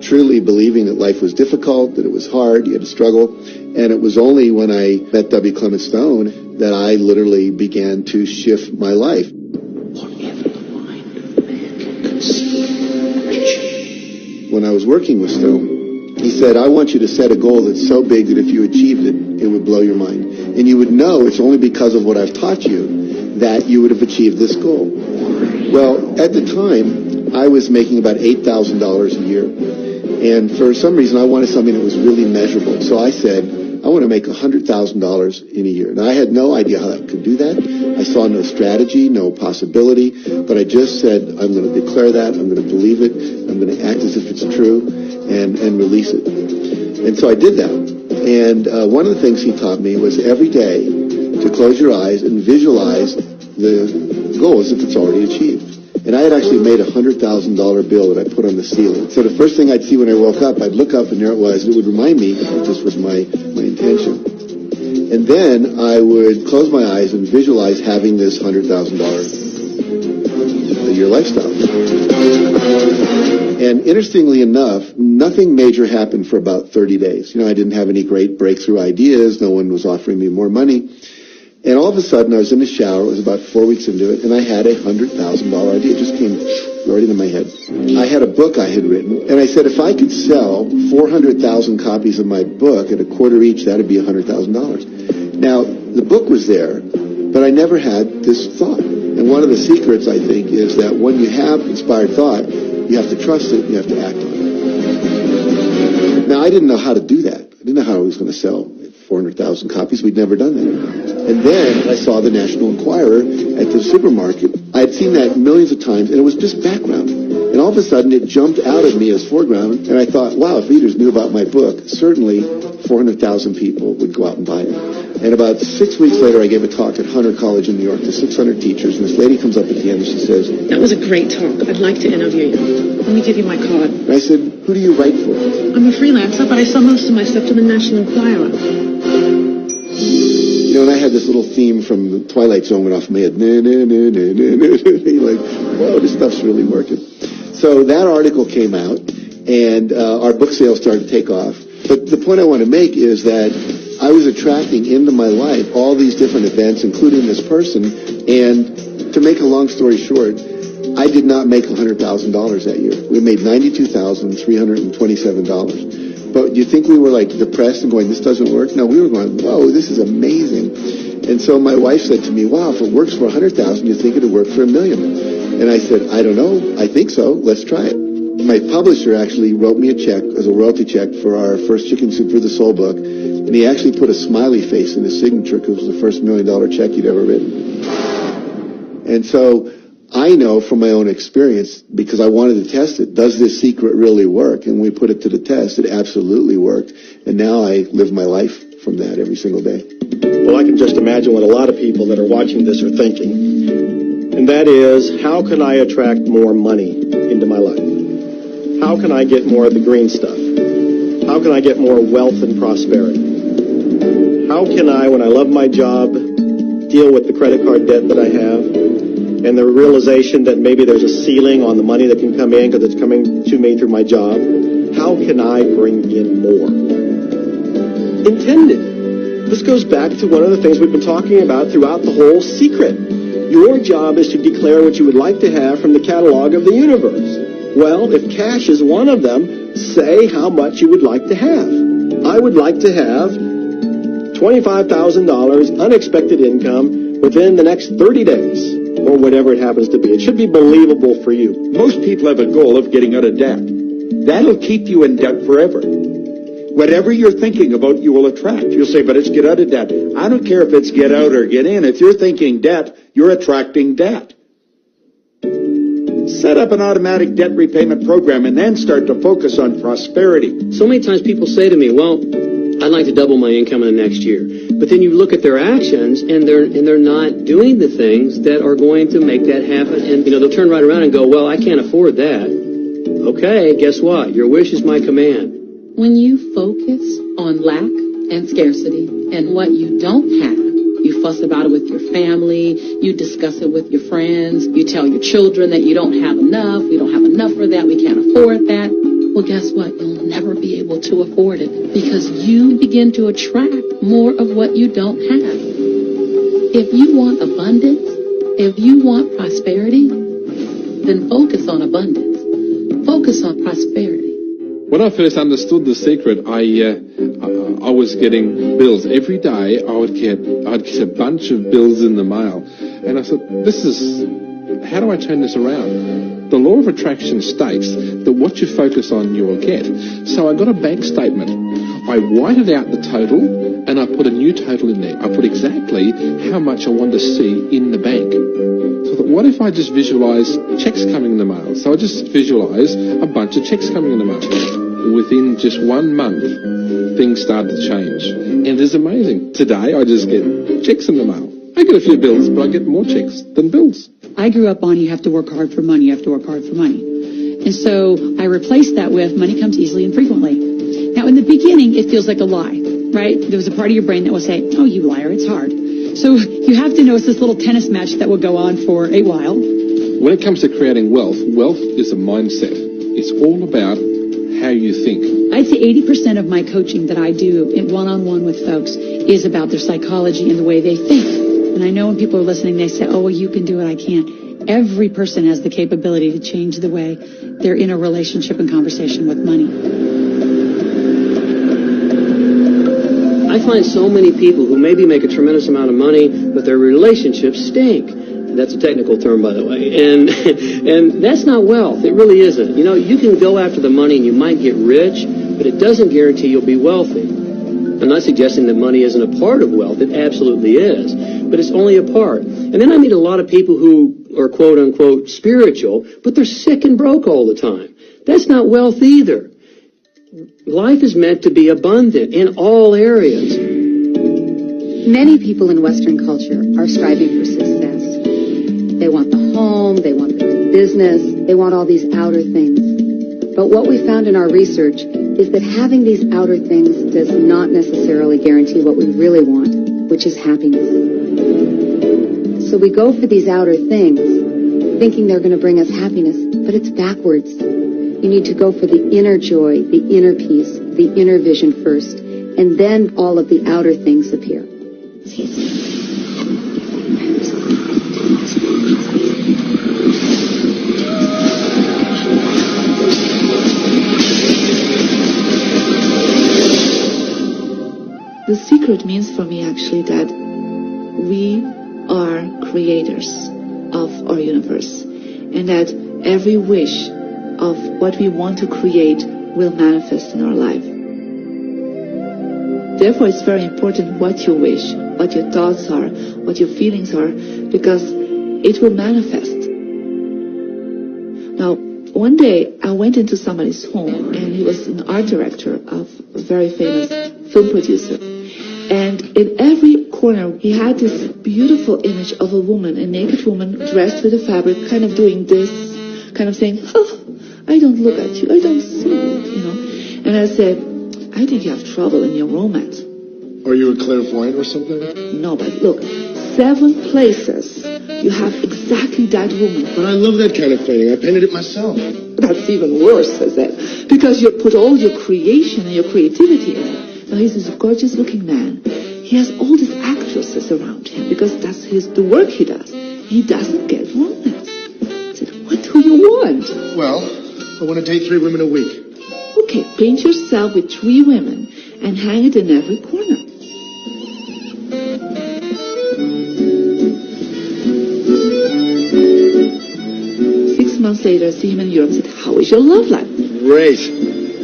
Speaker 17: truly believing that life was difficult, that it was hard, you had to struggle. And it was only when I met W. Clement Stone that I literally began to shift my life. When I was working with Stone, he said, I want you to set a goal that's so big that if you achieved it, it would blow your mind. And you would know it's only because of what I've taught you that you would have achieved this goal. Well, at the time, I was making about $8,000 a year. And for some reason, I wanted something that was really measurable. So I said, I want to make $100,000 in a year. Now, I had no idea how I could do that. I saw no strategy, no possibility, but I just said, I'm going to declare that, I'm going to believe it, I'm going to act as if it's true, and release it. And so I did that. And one of the things he taught me was every day to close your eyes and visualize the goal as if it's already achieved. And I had actually made a $100,000 bill that I put on the ceiling. So the first thing I'd see when I woke up, I'd look up and there it was. And it would remind me that this was my intention. And then I would close my eyes and visualize having this $100,000 a year lifestyle. And interestingly enough, nothing major happened for about 30 days. I didn't have any great breakthrough ideas. No one was offering me more money. And all of a sudden, I was in the shower. It was about 4 weeks into it, and I had a $100,000 idea. It just came right into my head. I had a book I had written, and I said, if I could sell 400,000 copies of my book at a quarter each, that would be $100,000. Now, the book was there, but I never had this thought. And one of the secrets, I think, is that when you have inspired thought, you have to trust it, you have to act on it. Now, I didn't know how to do that. I didn't know how I was going to sell 400,000 copies. We'd never done that. And then I saw the National Enquirer at the supermarket. I had seen that millions of times, and it was just background. And all of a sudden, it jumped out of me as foreground, and I thought, wow, if readers knew about my book, certainly 400,000 people would go out and buy it. And about 6 weeks later, I gave a talk at Hunter College in New York to 600 teachers, and this lady comes up at the end and she says,
Speaker 20: that was a great talk. I'd like to interview you. Let me give you my card.
Speaker 17: And I said, who do you write for?
Speaker 20: I'm a freelancer, but I sell most of my stuff to the National Enquirer.
Speaker 17: And I had this little theme from the Twilight Zone went off in my head. Like, whoa, this stuff's really working. So that article came out, and our book sales started to take off. But the point I want to make is that I was attracting into my life all these different events, including this person. And to make a long story short, I did not make $100,000 that year. We made $92,327. But do you think we were like depressed and going, this doesn't work? No, we were going, whoa, this is amazing. And so my wife said to me, wow, if it works for 100,000, you think it'd work for $1 million? And I said, I don't know. I think so. Let's try it. My publisher actually wrote me a check as a royalty check for our first Chicken Soup for the Soul book. And he actually put a smiley face in his signature because it was the first $1 million check he'd ever written. And so I know from my own experience, because I wanted to test it, does this secret really work? And we put it to the test. It absolutely worked. And now I live my life from that every single day.
Speaker 7: Well, I can just imagine what a lot of people that are watching this are thinking. And that is, how can I attract more money into my life? How can I get more of the green stuff? How can I get more wealth and prosperity? How can I, when I love my job, deal with the credit card debt that I have? And the realization that maybe there's a ceiling on the money that can come in because it's coming to me through my job. How can I bring in more? Intend it. This goes back to one of the things we've been talking about throughout the whole secret. Your job is to declare what you would like to have from the catalog of the universe. Well, if cash is one of them, say how much you would like to have. I would like to have $25,000 unexpected income within the next 30 days, or whatever it happens to be. It should be believable for you.
Speaker 2: Most people have a goal of getting out of debt. That'll keep you in debt forever. Whatever you're thinking about, you will attract. You'll say, but it's get out of debt. I don't care if it's get out or get in. If you're thinking debt, you're attracting debt. Set up an automatic debt repayment program and then start to focus on prosperity.
Speaker 16: So many times people say to me, well, I'd like to double my income in the next year. But then you look at their actions and they're not doing the things that are going to make that happen. And, they'll turn right around and go, well, I can't afford that. Okay, guess what? Your wish is my command.
Speaker 8: When you focus on lack and scarcity and what you don't have, you fuss about it with your family, you discuss it with your friends, you tell your children that you don't have enough, we don't have enough for that, we can't afford that. Well, guess what? You'll never be able to afford it because you begin to attract more of what you don't have. If you want abundance, if you want prosperity, then focus on abundance. Focus on prosperity.
Speaker 15: When I first understood the secret, I was getting bills every day. I'd get a bunch of bills in the mail, and I thought, how do I turn this around? The law of attraction states that what you focus on, you will get. So I got a bank statement. I whited out the total, and I put a new total in there. I put exactly how much I wanted to see in the bank. So I thought, what if I just visualize checks coming in the mail? So I just visualize a bunch of checks coming in the mail. Within just 1 month, things started to change. And it's amazing. Today, I just get checks in the mail. I get a few bills, but I get more checks than bills.
Speaker 21: I grew up on you have to work hard for money, you have to work hard for money. And so I replaced that with money comes easily and frequently. Now, in the beginning, it feels like a lie, right? There was a part of your brain that will say, oh, you liar, it's hard. So you have to know it's this little tennis match that will go on for a while.
Speaker 15: When it comes to creating wealth, wealth is a mindset. It's all about how you think.
Speaker 21: I'd say 80% of my coaching that I do in one-on-one with folks is about their psychology and the way they think. And I know when people are listening, they say, oh, well, you can do it, I can't. Every person has the capability to change the way they're in a relationship and conversation with money.
Speaker 16: I find so many people who maybe make a tremendous amount of money, but their relationships stink. That's a technical term, by the way. And that's not wealth. It really isn't. You can go after the money and you might get rich, but it doesn't guarantee you'll be wealthy. I'm not suggesting that money isn't a part of wealth. It absolutely is. But it's only a part. And then I meet a lot of people who are quote-unquote spiritual, but they're sick and broke all the time. That's not wealth either. Life is meant to be abundant in all areas.
Speaker 14: Many people in Western culture are striving for success. They want the home, they want the business, they want all these outer things. But what we found in our research is that having these outer things does not necessarily guarantee what we really want, which is happiness. So we go for these outer things, thinking they're going to bring us happiness, but it's backwards. You need to go for the inner joy, the inner peace, the inner vision first, and then all of the outer things appear.
Speaker 22: The secret means for me actually that we are creators of our universe and that every wish of what we want to create will manifest in our life. Therefore, it's very important what you wish, what your thoughts are, what your feelings are, because it will manifest. Now, one day I went into somebody's home and he was an art director of a very famous film producer. And in every corner, he had this beautiful image of a woman, a naked woman dressed with a fabric, kind of doing this, kind of saying, oh, I don't look at you, I don't see you, And I said, I think you have trouble in your romance.
Speaker 6: Are you a clairvoyant or something?
Speaker 22: No, but look, 7 places you have exactly that woman.
Speaker 6: But I love that kind of painting. I painted it myself.
Speaker 22: That's even worse, I said, because you put all your creation and your creativity in it. Now, he's this gorgeous-looking man. He has all these actresses around him because that's the work he does. He doesn't get romance. I said, what do you want?
Speaker 10: Well, I want to date 3 women a week.
Speaker 22: Okay, paint yourself with 3 women and hang it in every corner. Months later, I see him in Europe and said, how is your love life?
Speaker 10: Great.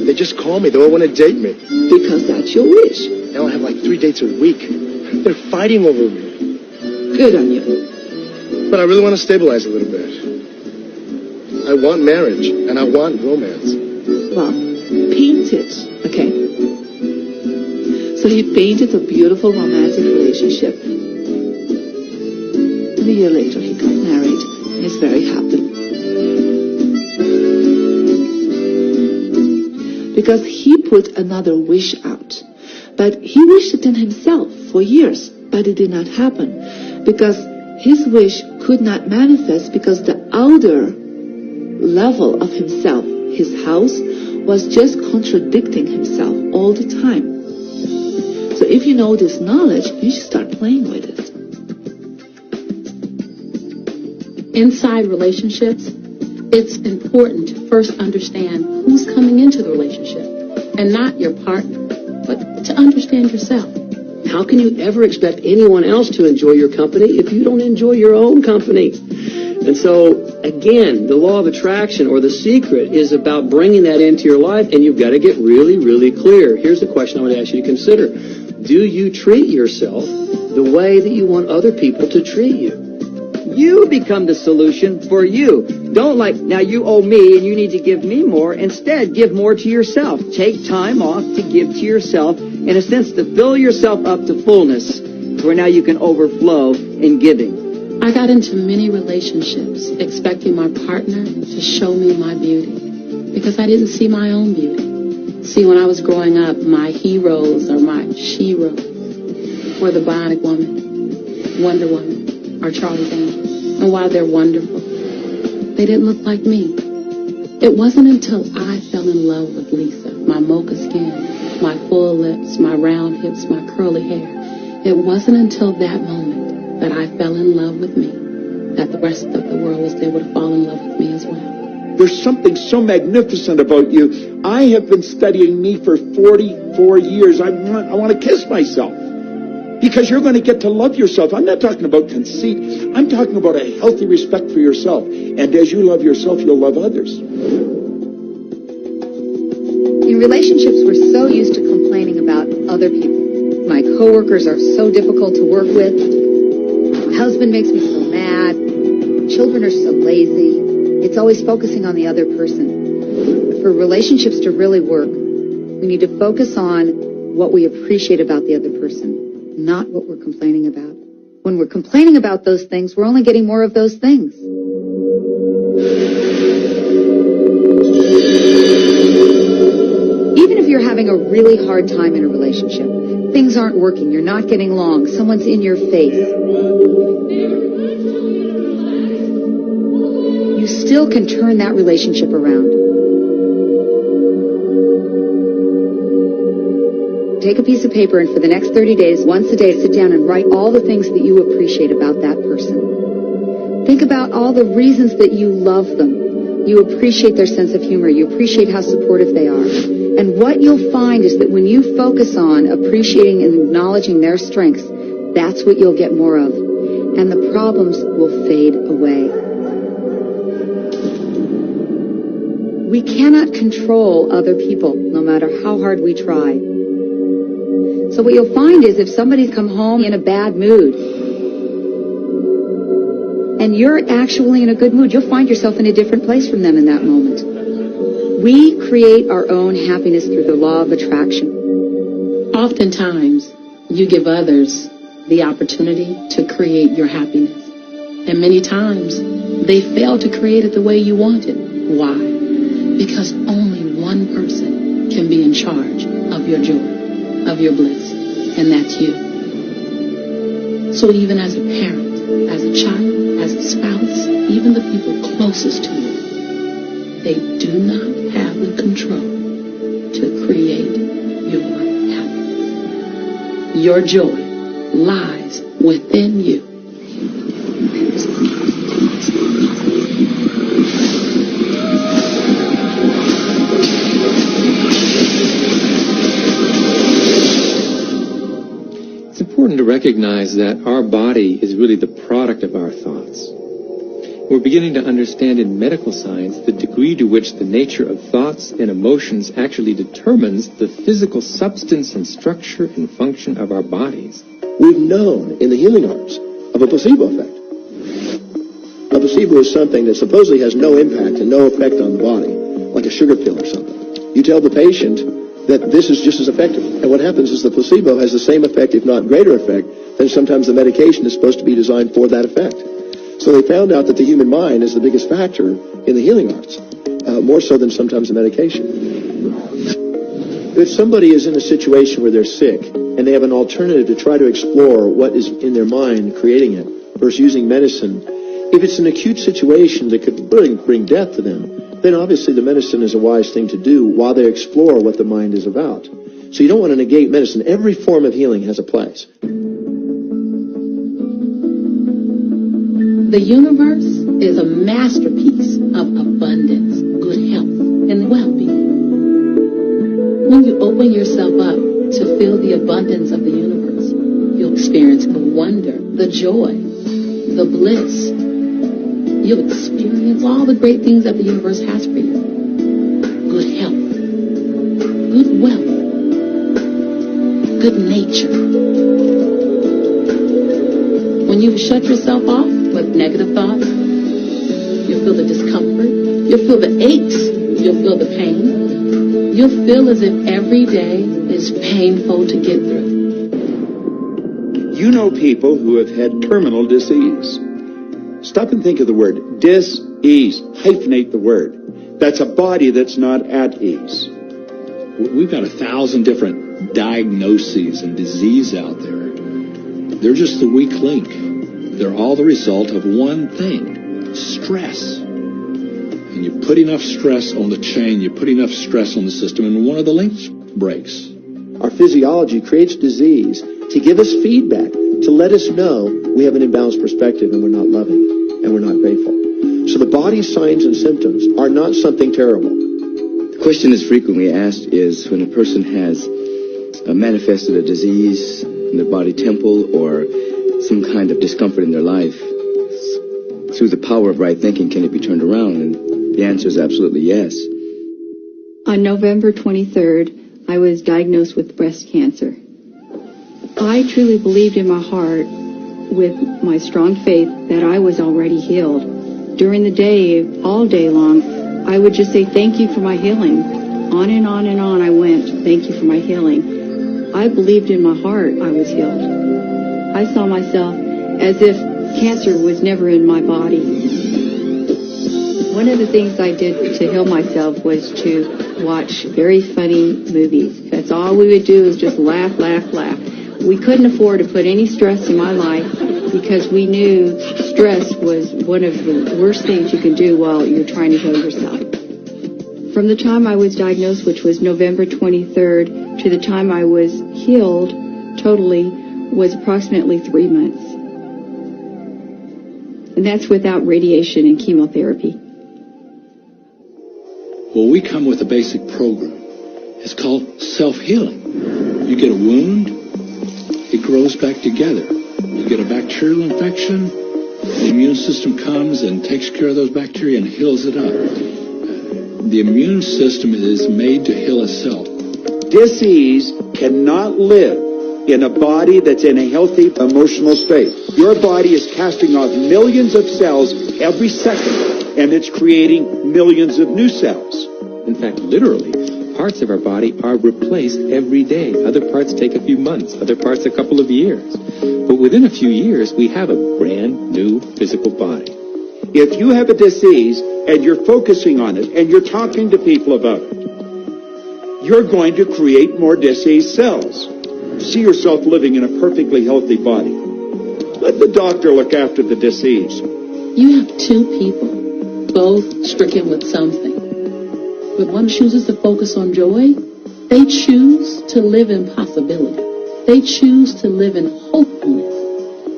Speaker 10: They just call me. They all want to date me.
Speaker 22: Because that's your wish.
Speaker 10: Now I have like 3 dates a week. They're fighting over me.
Speaker 22: Good on you.
Speaker 10: But I really want to stabilize a little bit. I want marriage, and I want romance.
Speaker 22: Well, paint it, okay? So he painted a beautiful romantic relationship. And a year later, he got married. And he's very happy. Because he put another wish out. But he wished it in himself for years, but it did not happen. Because his wish could not manifest because the outer level of himself, his house, was just contradicting himself all the time. So if you know this knowledge, you should start playing with it.
Speaker 8: Inside relationships, it's important to first understand who's coming into the relationship, and not your partner, but to understand yourself.
Speaker 16: How can you ever expect anyone else to enjoy your company if you don't enjoy your own company? And so, again, the law of attraction, or the secret, is about bringing that into your life, and you've got to get really, really clear. Here's the question I would ask you to consider. Do you treat yourself the way that you want other people to treat you?
Speaker 18: You become the solution for you. Don't now you owe me and you need to give me more. Instead, give more to yourself. Take time off to give to yourself, in a sense, to fill yourself up to fullness, where now you can overflow in giving.
Speaker 8: I got into many relationships expecting my partner to show me my beauty because I didn't see my own beauty. See, when I was growing up, my heroes or my she-ro were the Bionic Woman, Wonder Woman, or Charlie's Angels. And while they're wonderful, they didn't look like me. It wasn't until I fell in love with Lisa, my mocha skin, my full lips, my round hips, my curly hair. It wasn't until that moment that I fell in love with me that the rest of the world was able to fall in love with me as well.
Speaker 2: There's something so magnificent about you. I have been studying me for 44 years. I want to kiss myself. Because you're going to get to love yourself. I'm not talking about conceit. I'm talking about a healthy respect for yourself. And as you love yourself, you'll love others.
Speaker 14: In relationships, we're so used to complaining about other people. My coworkers are so difficult to work with. My husband makes me so mad. Children are so lazy. It's always focusing on the other person. But for relationships to really work, we need to focus on what we appreciate about the other person, not what we're complaining about. When we're complaining about those things, we're only getting more of those things. Even if you're having a really hard time in a relationship, things aren't working, you're not getting along, someone's in your face, you still can turn that relationship around. Take a piece of paper and for the next 30 days, once a day, sit down and write all the things that you appreciate about that person. Think about all the reasons that you love them. You appreciate their sense of humor. You appreciate how supportive they are. And what you'll find is that when you focus on appreciating and acknowledging their strengths, that's what you'll get more of. And the problems will fade away. We cannot control other people, no matter how hard we try. So what you'll find is if somebody's come home in a bad mood, and you're actually in a good mood, you'll find yourself in a different place from them in that moment. We create our own happiness through the law of attraction.
Speaker 8: Oftentimes, you give others the opportunity to create your happiness. And many times, they fail to create it the way you want it. Why? Because only one person can be in charge of your joy, of your bliss, and that's you. So even as a parent, as a child, as a spouse, even the people closest to you, they do not have the control to create your happiness. Your joy lies within you.
Speaker 12: It's important to recognize that our body is really the product of our thoughts. We're beginning to understand in medical science the degree to which the nature of thoughts and emotions actually determines the physical substance and structure and function of our bodies.
Speaker 7: We've known in the healing arts of a placebo effect. A placebo is something that supposedly has no impact and no effect on the body, like a sugar pill or something. You tell the patient that this is just as effective. And what happens is the placebo has the same effect, if not greater effect, than sometimes the medication is supposed to be designed for that effect. So they found out that the human mind is the biggest factor in the healing arts, more so than sometimes the medication. If somebody is in a situation where they're sick and they have an alternative to try to explore what is in their mind creating it versus using medicine, if it's an acute situation that could bring death to them, then obviously the medicine is a wise thing to do while they explore what the mind is about. So you don't want to negate medicine. Every form of healing has a place.
Speaker 8: The universe is a masterpiece of abundance, good health, and well-being. When you open yourself up to feel the abundance of the universe, you'll experience the wonder, the joy, the bliss. You'll experience all the great things that the universe has for you. Good health, good wealth, good nature. When you shut yourself off with negative thoughts, you'll feel the discomfort, you'll feel the aches, you'll feel the pain. You'll feel as if every day is painful to get through.
Speaker 2: You know people who have had terminal disease. Stop and think of the word dis-ease. Hyphenate the word. That's a body that's not at ease.
Speaker 1: We've got 1,000 different diagnoses and disease out there. They're just the weak link. They're all the result of one thing, stress. And you put enough stress on the chain, you put enough stress on the system, and one of the links breaks.
Speaker 7: Our physiology creates disease to give us feedback, to let us know we have an imbalanced perspective and we're not loving and we're not grateful. So the body's signs and symptoms are not something terrible.
Speaker 4: The question that's frequently asked is when a person has manifested a disease in their body temple or some kind of discomfort in their life, through the power of right thinking, can it be turned around? And the answer is absolutely yes.
Speaker 14: On November 23rd, I was diagnosed with breast cancer. I truly believed in my heart, with my strong faith, that I was already healed. During the day, all day long, I would just say, thank you for my healing. On and on and on I went, thank you for my healing. I believed in my heart I was healed. I saw myself as if cancer was never in my body. One of the things I did to heal myself was to watch very funny movies. That's all we would do is just laugh, laugh, laugh. We couldn't afford to put any stress in my life because we knew stress was one of the worst things you can do while you're trying to heal yourself. From the time I was diagnosed, which was November 23rd, to the time I was healed totally was approximately 3 months. And that's without radiation and chemotherapy.
Speaker 1: Well, we come with a basic program. It's called self-healing. You get a wound, it grows back together. You get a bacterial infection, the immune system comes and takes care of those bacteria and heals it up. The immune system is made to heal itself.
Speaker 2: Disease cannot live in a body that's in a healthy emotional state. Your body is casting off millions of cells every second, and it's creating millions of new cells.
Speaker 12: In fact, literally, parts of our body are replaced every day. Other parts take a few months, other parts a couple of years. But within a few years, we have a brand new physical body.
Speaker 2: If you have a disease and you're focusing on it and you're talking to people about it, you're going to create more disease cells. See yourself living in a perfectly healthy body. Let the doctor look after the disease.
Speaker 8: You have two people, both stricken with something. But one chooses to focus on joy. They choose to live in possibility. They choose to live in hopefulness.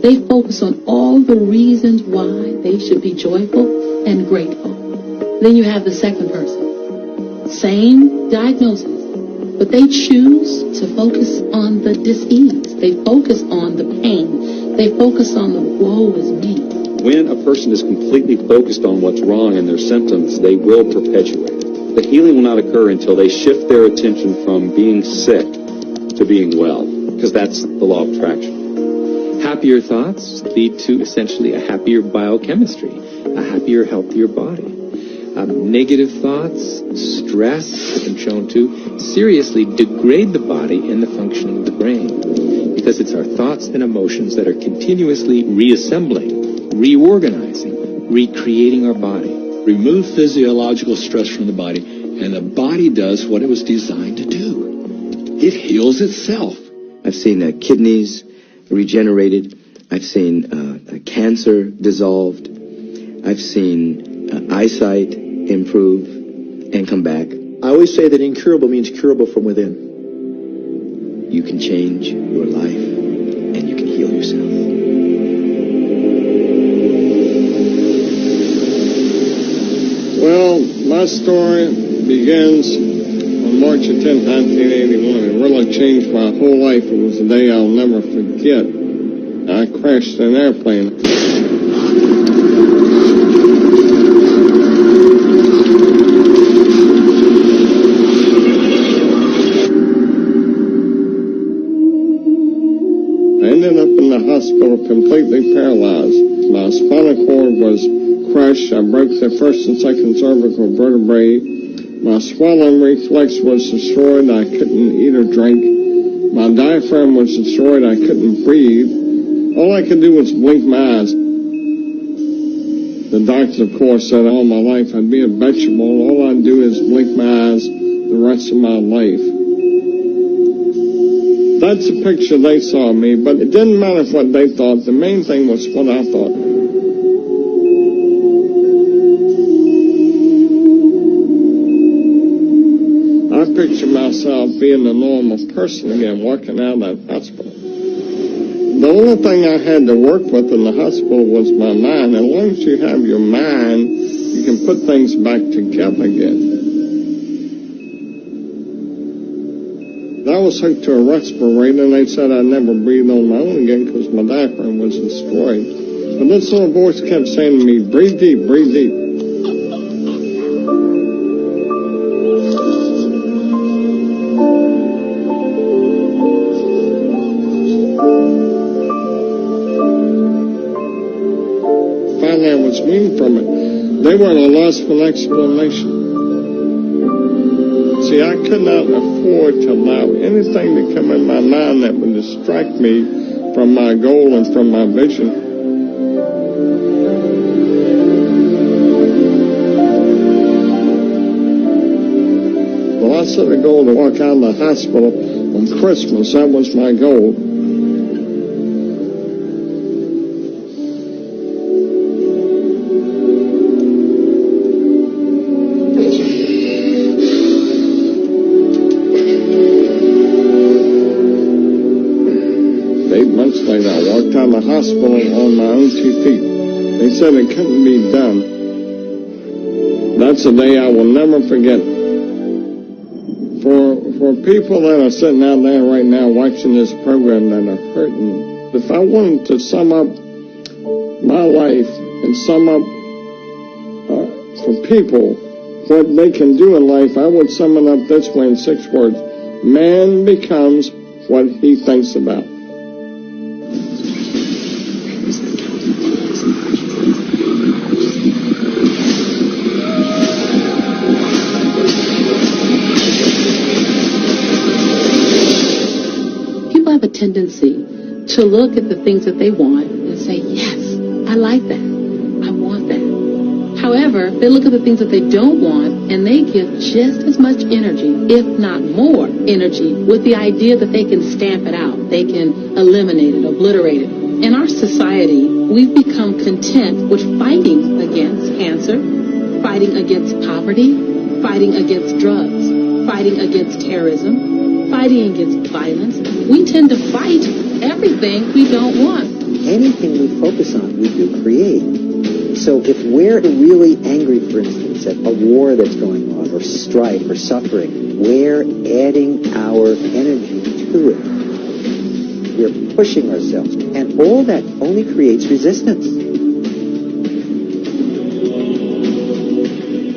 Speaker 8: They focus on all the reasons why they should be joyful and grateful. Then you have the second person. Same diagnosis, but they choose to focus on the dis-ease. They focus on the pain. They focus on the woe is me.
Speaker 5: When a person is completely focused on what's wrong in their symptoms, they will perpetuate it. The healing will not occur until they shift their attention from being sick to being well, because that's the law of attraction.
Speaker 12: Happier thoughts lead to essentially a happier biochemistry, a happier, healthier body. Negative thoughts, stress, have been shown to seriously degrade the body and the functioning of the brain, because it's our thoughts and emotions that are continuously reassembling, reorganizing, recreating our body.
Speaker 1: Remove physiological stress from the body, and the body does what it was designed to do. It heals itself.
Speaker 4: I've seen kidneys regenerated. I've seen cancer dissolved. I've seen eyesight improve and come back.
Speaker 10: I always say that incurable means curable from within.
Speaker 4: You can change your life and you can heal yourself.
Speaker 11: Well, my story begins on March 10, 1981. It really changed my whole life. It was a day I'll never forget. I crashed an airplane. I ended up in the hospital completely paralyzed. My spinal cord was crushed. I broke the first and second cervical vertebrae. My swallowing reflex was destroyed. I couldn't eat or drink. My diaphragm was destroyed. I couldn't breathe. All I could do was blink my eyes. The doctors, of course, said all my life I'd be a vegetable. All I'd do is blink my eyes the rest of my life. That's the picture they saw of me, but it didn't matter what they thought. The main thing was what I thought. I picture myself being a normal person again, walking out of that hospital. The only thing I had to work with in the hospital was my mind. As long as you have your mind, you can put things back together again. I was hooked to a respirator, and they said I'd never breathe on my own again because my diaphragm was destroyed. But this little voice kept saying to me, breathe deep, breathe deep. Finally, I was weaned from it. They were at a loss for an explanation. See, I could not afford to allow anything to come in my mind that would distract me from my goal and from my vision. Well, I set a goal to walk out of the hospital on Christmas. That was my goal. Hospital on my own 2 feet. They said it couldn't be done. That's a day I will never forget. For people that are sitting out there right now watching this program that are hurting, if I wanted to sum up my life and sum up for people what they can do in life, I would sum it up this way in 6 words. Man becomes what he thinks about.
Speaker 8: Tendency to look at the things that they want and say, yes, I like that. I want that. However, they look at the things that they don't want and they give just as much energy, if not more energy, with the idea that they can stamp it out. They can eliminate it, obliterate it. In our society, we've become content with fighting against cancer, fighting against poverty, fighting against drugs, fighting against terrorism, fighting against violence. We tend to fight everything we don't want.
Speaker 9: anything we focus on, we do create. So if we're really angry, for instance, at a war that's going on, or strife, or suffering, we're adding our energy to it. We're pushing ourselves. And all that only creates resistance.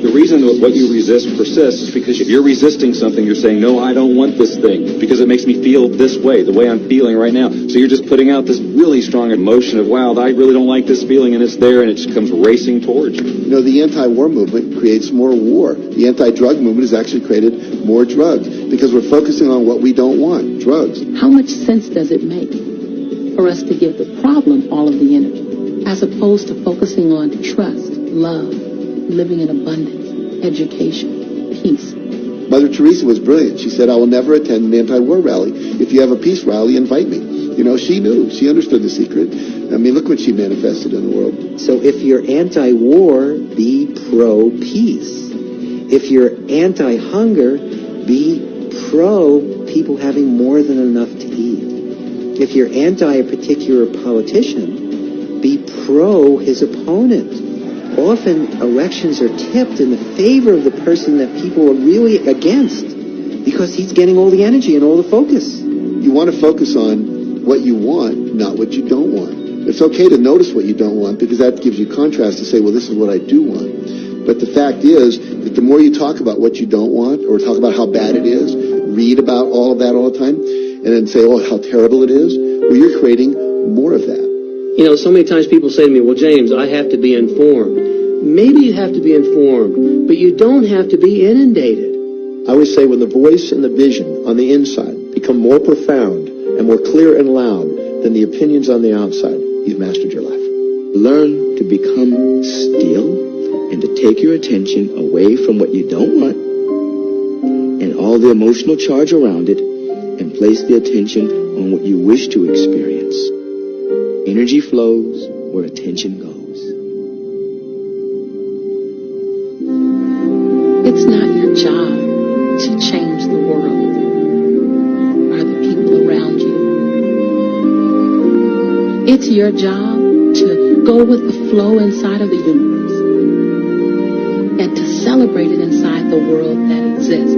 Speaker 5: The reason that what you resist persists is because if you're resisting something, you're saying, no, I don't want this thing because it makes me feel this way, the way I'm feeling right now. So you're just putting out this really strong emotion of, wow, I really don't like this feeling, and it's there, and it just comes racing towards you.
Speaker 17: You know, the anti-war movement creates more war. The anti-drug movement has actually created more drugs because we're focusing on what we don't want, drugs.
Speaker 8: How much sense does it make for us to give the problem all of the energy, as opposed to focusing on trust, love, living in abundance, education, peace?
Speaker 17: Mother Teresa was brilliant. She said, I will never attend an anti-war rally. If you have a peace rally, invite me. You know, she knew. She understood the secret. I mean, look what she manifested in the world.
Speaker 9: So if you're anti-war, be pro-peace. If you're anti-hunger, be pro-people having more than enough to eat. If you're anti a particular politician, be pro his opponent. Often elections are tipped in the favor of the person that people are really against because he's getting all the energy and all the focus.
Speaker 17: You want to focus on what you want, not what you don't want. It's okay to notice what you don't want because that gives you contrast to say, well, this is what I do want. But the fact is that the more you talk about what you don't want or talk about how bad it is, read about all of that all the time, and then say, oh, how terrible it is, well, you're creating more of that.
Speaker 16: You know, so many times people say to me, well, James, I have to be informed. Maybe you have to be informed, but you don't have to be inundated.
Speaker 10: I always say when the voice and the vision on the inside become more profound and more clear and loud than the opinions on the outside, you've mastered your life.
Speaker 4: Learn to become still and to take your attention away from what you don't want and all the emotional charge around it and place the attention on what you wish to experience. Energy flows where attention goes.
Speaker 8: It's not your job to change the world or the people around you. It's your job to go with the flow inside of the universe and to celebrate it inside the world that exists.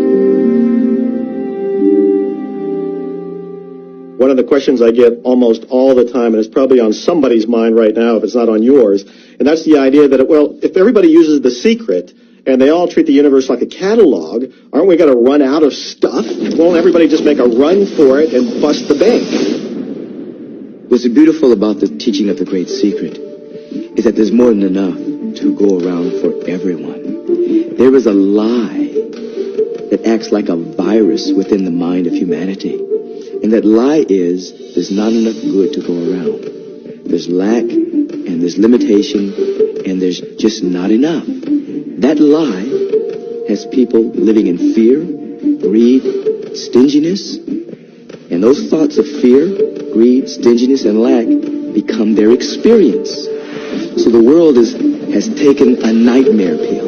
Speaker 7: One of the questions I get almost all the time, and it's probably on somebody's mind right now if it's not on yours, and that's the idea that, well, if everybody uses The Secret and they all treat the universe like a catalog, aren't we going to run out of stuff? Won't everybody just make a run for it and bust the bank?
Speaker 4: What's beautiful about the teaching of the Great Secret is that there's more than enough to go around for everyone. There is a lie that acts like a virus within the mind of humanity. And that lie is there's not enough good to go around. There's lack, and there's limitation, and there's just not enough. That lie has people living in fear, greed, stinginess, and those thoughts of fear, greed, stinginess, and lack become their experience. So the world has taken a nightmare pill.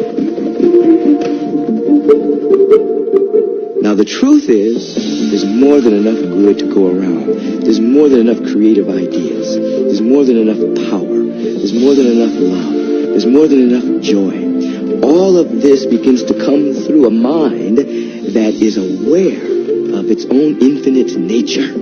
Speaker 4: Now the truth is, there's more than enough good to go around. There's more than enough creative ideas. There's more than enough power. There's more than enough love. There's more than enough joy. All of this begins to come through a mind that is aware of its own infinite nature.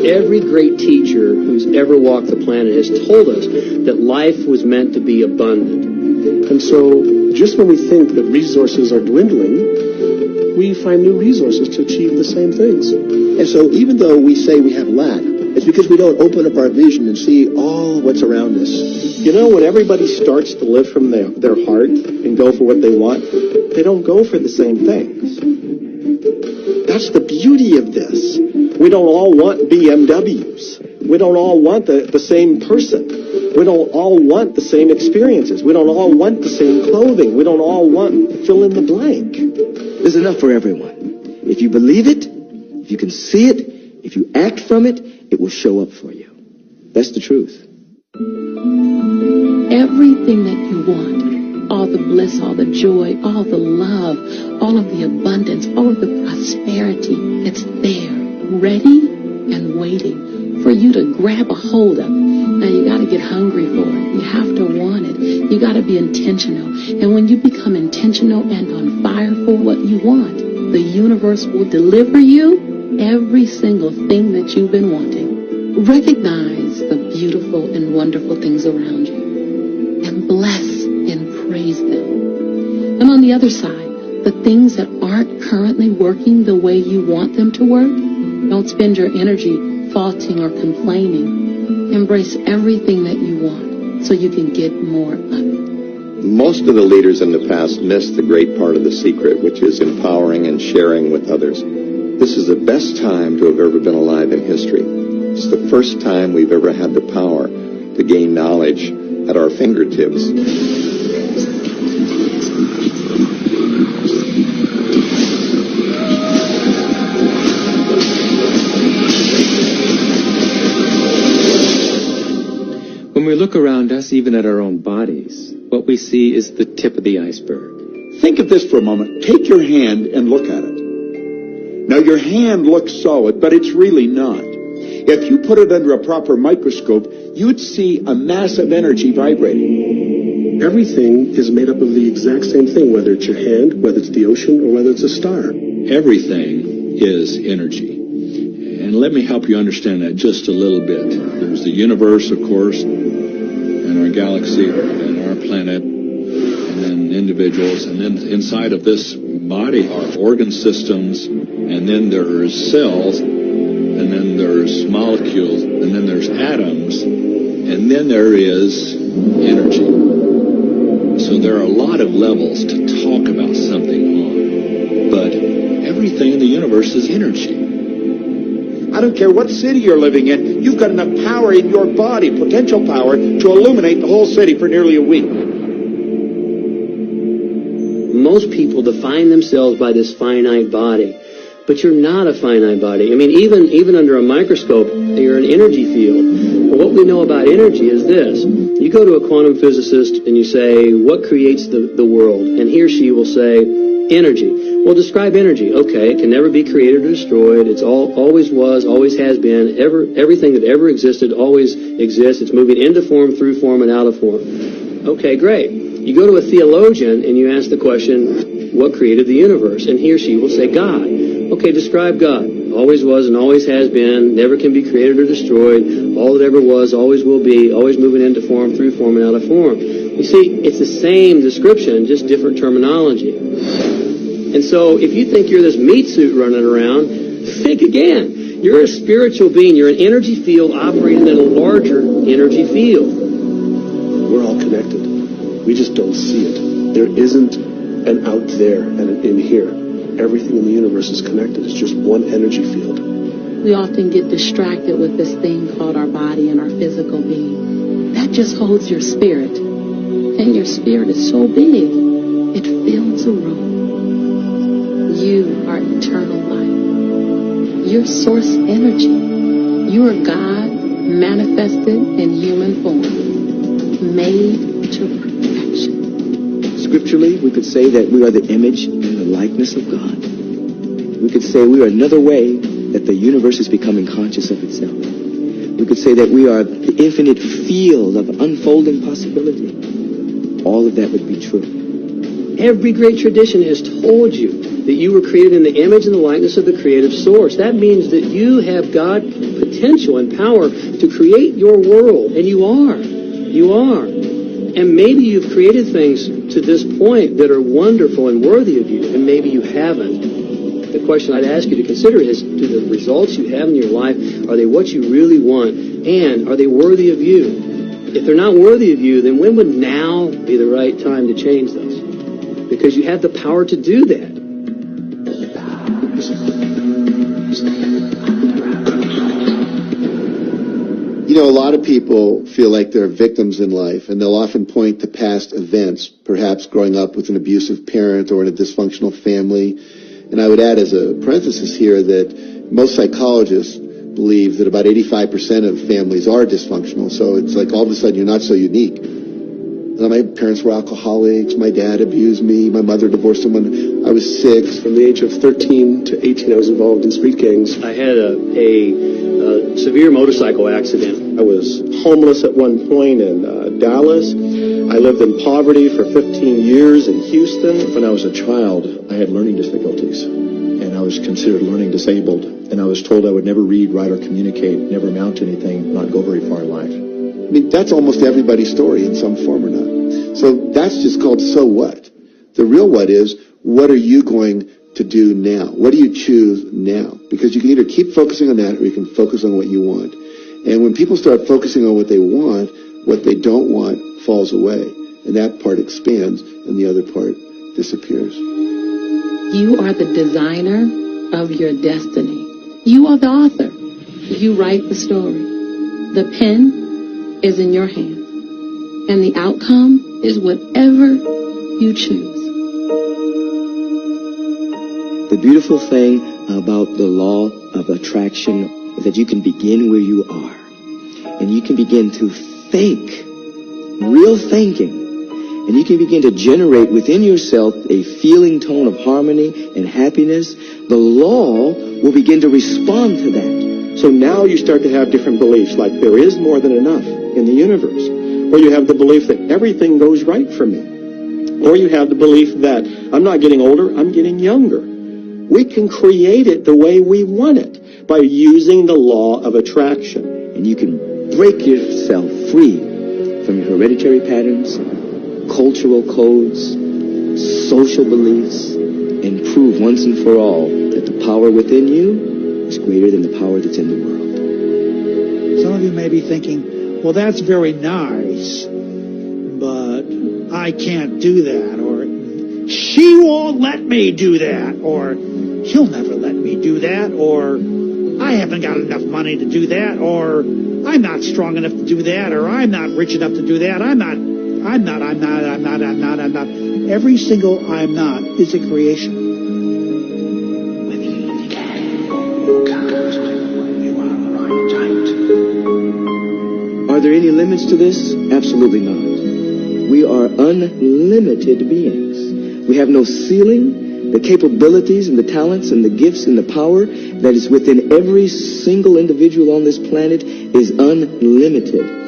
Speaker 16: Every great teacher who's ever walked the planet has told us that life was meant to be abundant.
Speaker 3: And so, just when we think that resources are dwindling, we find new resources to achieve the same things.
Speaker 10: And so even though we say we have lack, it's because we don't open up our vision and see all what's around us.
Speaker 7: You know, when everybody starts to live from their heart and go for what they want, they don't go for the same things. That's the beauty of this. We don't all want BMWs. We don't all want the same person. We don't all want the same experiences. We don't all want the same clothing. We don't all want fill in the blank.
Speaker 4: There's enough for everyone. If you believe it, if you can see it, if you act from it, it will show up for you. That's the truth.
Speaker 8: Everything that you want, all the bliss, all the joy, all the love, all of the abundance, all of the prosperity, it's there. ready and waiting for you to grab a hold of. Now you got to get hungry for it. You have to want it. You got to be intentional. And when you become intentional and on fire for what you want, the universe will deliver you every single thing that you've been wanting. Recognize the beautiful and wonderful things around you and bless and praise them. And on the other side, the things that aren't currently working the way you want them to work, don't spend your energy faulting or complaining. Embrace everything that you want so you can get more of it.
Speaker 13: Most of the leaders in the past missed the great part of the secret, which is empowering and sharing with others. This is the best time to have ever been alive in history. It's the first time we've ever had the power to gain knowledge at our fingertips.
Speaker 12: When we look around us, even at our own bodies, what we see is the tip of the iceberg.
Speaker 2: Think of this for a moment. Take your hand and look at it. Now, your hand looks solid, but it's really not. If you put it under a proper microscope, you'd see a mass of energy vibrating.
Speaker 3: Everything is made up of the exact same thing, whether it's your hand, whether it's the ocean, or whether it's a star.
Speaker 1: Everything is energy. And let me help you understand that just a little bit. There's the universe, of course, and our galaxy, and our planet, and then individuals, and then inside of this body are organ systems, and then there's cells, and then there's molecules, and then there's atoms, and then there is energy. So there are a lot of levels to talk about something on, but everything in the universe is energy.
Speaker 2: I don't care what city you're living in, you've got enough power in your body, potential power, to illuminate the whole city for nearly a week.
Speaker 16: Most people define themselves by this finite body, but you're not a finite body. I mean, even under a microscope, you're an energy field. Well, what we know about energy is this. You go to a quantum physicist and you say, what creates the world? And he or she will say, energy. Well, describe energy. Okay, it can never be created or destroyed. It's always was, always has been. Everything that ever existed always exists. It's moving into form, through form, and out of form. Okay, great. You go to a theologian and you ask the question, what created the universe? And he or she will say, God. Okay, describe God. Always was and always has been, never can be created or destroyed. All that ever was, always will be, always moving into form, through form, and out of form. You see, it's the same description, just different terminology. And so if you think you're this meat suit running around, think again. You're a spiritual being. You're an energy field operating in a larger energy field.
Speaker 3: We're all connected. We just don't see it. There isn't an out there and an in here. Everything in the universe is connected. It's just one energy field.
Speaker 8: We often get distracted with this thing called our body and our physical being. That just holds your spirit. And your spirit is so big, it fills a room. You are eternal life. You're source energy. You are God manifested in human form, made to perfection.
Speaker 4: Scripturally, we could say that we are the image and the likeness of God. We could say we are another way that the universe is becoming conscious of itself. We could say that we are the infinite field of unfolding possibility. All of that would be true.
Speaker 16: Every great tradition has told you that you were created in the image and the likeness of the creative source. That means that you have God potential and power to create your world. And you are. You are. And maybe you've created things to this point that are wonderful and worthy of you, and maybe you haven't. The question I'd ask you to consider is, do the results you have in your life, are they what you really want? And are they worthy of you? If they're not worthy of you, then when would now be the right time to change those? Because you have the power to do that.
Speaker 17: You know, a lot of people feel like they're victims in life, and they'll often point to past events, perhaps growing up with an abusive parent or in a dysfunctional family. And I would add as a parenthesis here that most psychologists believe that about 85% of families are dysfunctional, so it's like all of a sudden you're not so unique. My parents were alcoholics. My dad abused me. My mother divorced him when I was 6.
Speaker 3: From the age of 13 to 18, I was involved in street gangs.
Speaker 7: I had a severe motorcycle accident. I was homeless at one point in Dallas. I lived in poverty for 15 years in Houston.
Speaker 10: When I was a child, I had learning difficulties, and I was considered learning disabled, and I was told I would never read, write, or communicate, never amount to anything, not go very far in life.
Speaker 17: I mean, that's almost everybody's story in some form or not. So that's just called so what. The real what is, what are you going to do now? What do you choose now? Because you can either keep focusing on that or you can focus on what you want. And when people start focusing on what they want, what they don't want falls away. And that part expands and the other part disappears.
Speaker 8: You are the designer of your destiny. You are the author. You write the story. The pen is in your hand. And the outcome is whatever you choose.
Speaker 4: The beautiful thing about the law of attraction is that you can begin where you are. And you can begin to think, real thinking. And you can begin to generate within yourself a feeling tone of harmony and happiness. The law will begin to respond to that.
Speaker 7: So now you start to have different beliefs, like there is more than enough in the universe. Or you have the belief that everything goes right for me. Or you have the belief that I'm not getting older, I'm getting younger. We can create it the way we want it by using the law of attraction.
Speaker 4: And you can break yourself free from your hereditary patterns, cultural codes, social beliefs, and prove once and for all that the power within you is greater than the power that's in the world.
Speaker 19: Some of you may be thinking, well, that's very nice, but I can't do that, or she won't let me do that, or he'll never let me do that, or I haven't got enough money to do that, or I'm not strong enough to do that, or I'm not rich enough to do that, I'm not. Every single I'm not is a creation.
Speaker 4: Are there any limits to this? Absolutely not. We are unlimited beings. We have no ceiling. The capabilities and the talents and the gifts and the power that is within every single individual on this planet is unlimited.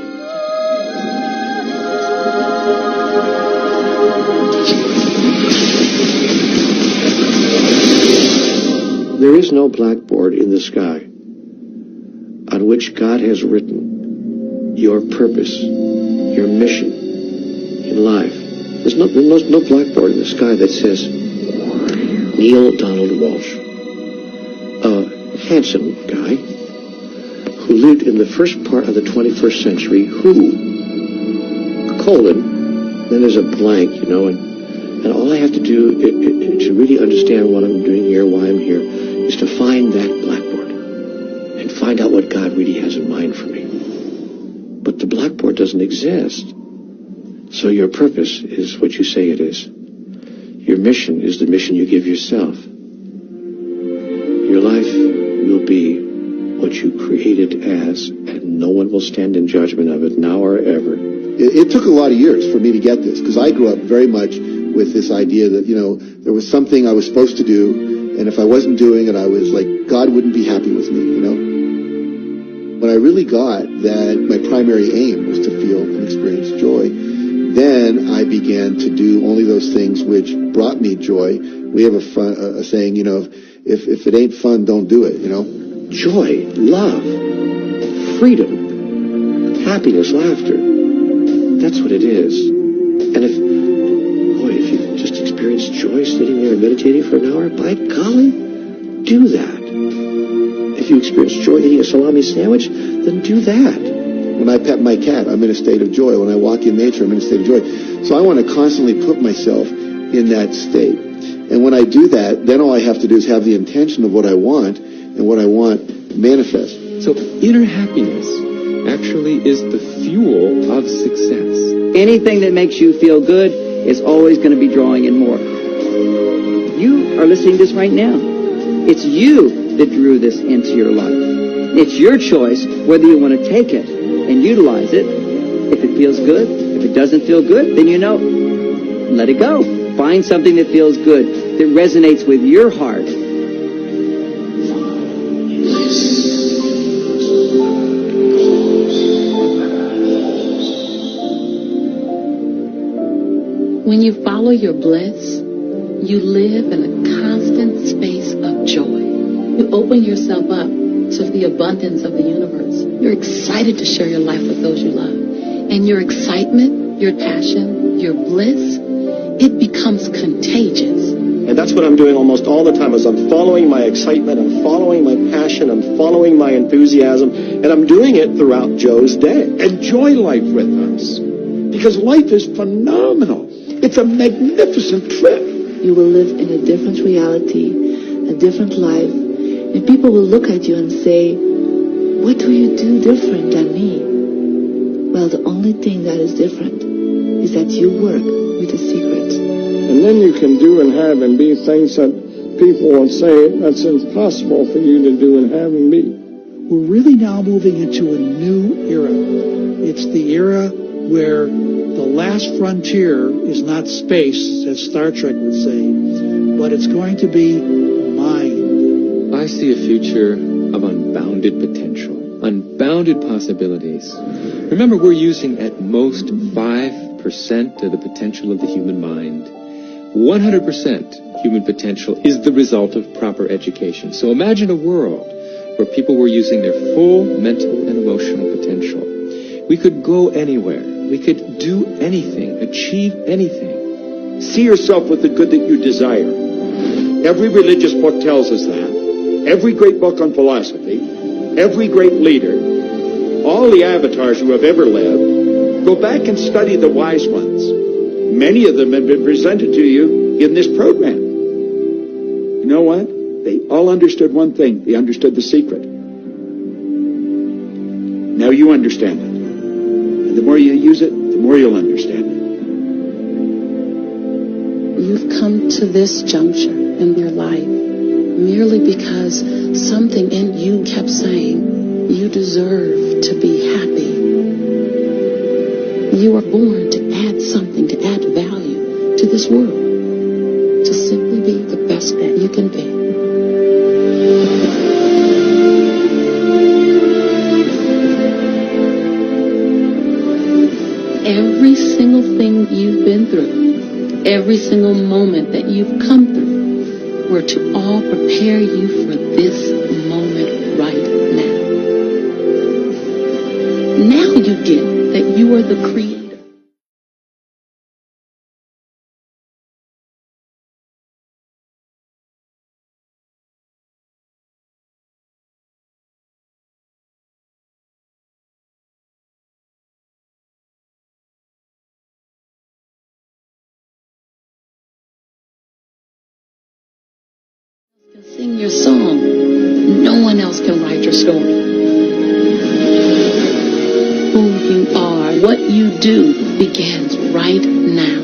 Speaker 7: There is no blackboard in the sky on which God has written your purpose, your mission in life. There's no blackboard in the sky that says Neil Donald Walsh, a handsome guy who lived in the first part of the 21st century, who, colon, then there's a blank, and all I have to do to really understand what I'm doing here, why I'm here, is to find that blackboard and find out what God really has in mind for me. But the blackboard doesn't exist. So your purpose is what you say it is. Your mission is the mission you give yourself. Your life will be what you create it as, and no one will stand in judgment of it now or ever.
Speaker 17: It took a lot of years for me to get this, because I grew up very much with this idea that, there was something I was supposed to do, and if I wasn't doing it, I was like, God wouldn't be happy with me, When I really got that my primary aim was to feel and experience joy, then I began to do only those things which brought me joy. We have a saying, if it ain't fun, don't do it,
Speaker 7: Joy, love, freedom, happiness, laughter. That's what it is. And if you just experience joy sitting there and meditating for an hour, by golly, do that. If you experience joy eating a salami sandwich, then do that.
Speaker 17: When I pet my cat, I'm in a state of joy. When I walk in nature, I'm in a state of joy. So I want to constantly put myself in that state. And when I do that, then all I have to do is have the intention of what I want, and what I want manifest.
Speaker 12: So inner happiness actually is the fuel of success.
Speaker 18: Anything that makes you feel good is always going to be drawing in more. You are listening to this right now. It's you that drew this into your life. It's your choice whether you want to take it and utilize it. If it feels good, If it doesn't feel good, then you know, let it go. Find something that feels good, that resonates with your heart.
Speaker 8: When you follow your bliss, you live in a constant space of joy. You open yourself up to the abundance of the universe. You're excited to share your life with those you love. And your excitement, your passion, your bliss, it becomes contagious.
Speaker 7: And that's what I'm doing almost all the time, is I'm following my excitement, I'm following my passion, I'm following my enthusiasm, and I'm doing it throughout Joe's day.
Speaker 2: Enjoy life with us, because life is phenomenal. It's a magnificent trip.
Speaker 22: You will live in a different reality, a different life, and people will look at you and say, what do you do different than me? Well, the only thing that is different is that you work with a secret.
Speaker 11: And then you can do and have and be things that people will say that's impossible for you to do and have and be.
Speaker 19: We're really now moving into a new era. It's the era where the last frontier is not space, as Star Trek would say, but it's going to be mind.
Speaker 12: I see a future of unbounded potential, unbounded possibilities. Remember, we're using at most 5% of the potential of the human mind. 100% human potential is the result of proper education. So imagine a world where people were using their full mental and emotional potential. We could go anywhere. We could do anything, achieve anything.
Speaker 2: See yourself with the good that you desire. Every religious book tells us that. Every great book on philosophy, every great leader, all the avatars who have ever lived, go back and study the wise ones. Many of them have been presented to you in this program. You know what? They all understood one thing. They understood the secret. Now you understand it. And the more you use it, the more you'll understand it.
Speaker 8: You've come to this juncture in your life merely because something in you kept saying, you deserve to be happy. You are born to add something, to add value to this world, to simply be the best that you can be. Every single thing you've been through, every single moment that you've come through, were to all prepare you for this moment right now. Now you get that you are the creator. Sing your song. No one else can write your story. Who you are, what you do, begins right now.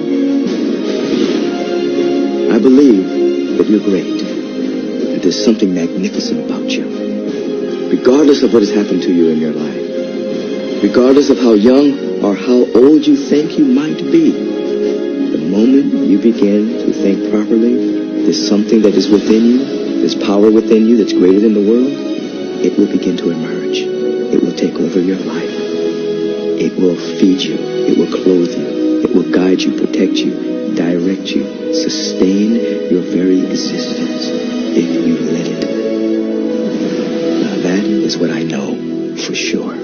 Speaker 4: I believe that you're great, that there's something magnificent about you. Regardless of what has happened to you in your life, regardless of how young or how old you think you might be, the moment you begin to think properly, there's something that is within you. There's power within you that's greater than the world. It will begin to emerge. It will take over your life. It will feed you. It will clothe you. It will guide you, protect you, direct you, sustain your very existence if you let it. Now that is what I know for sure.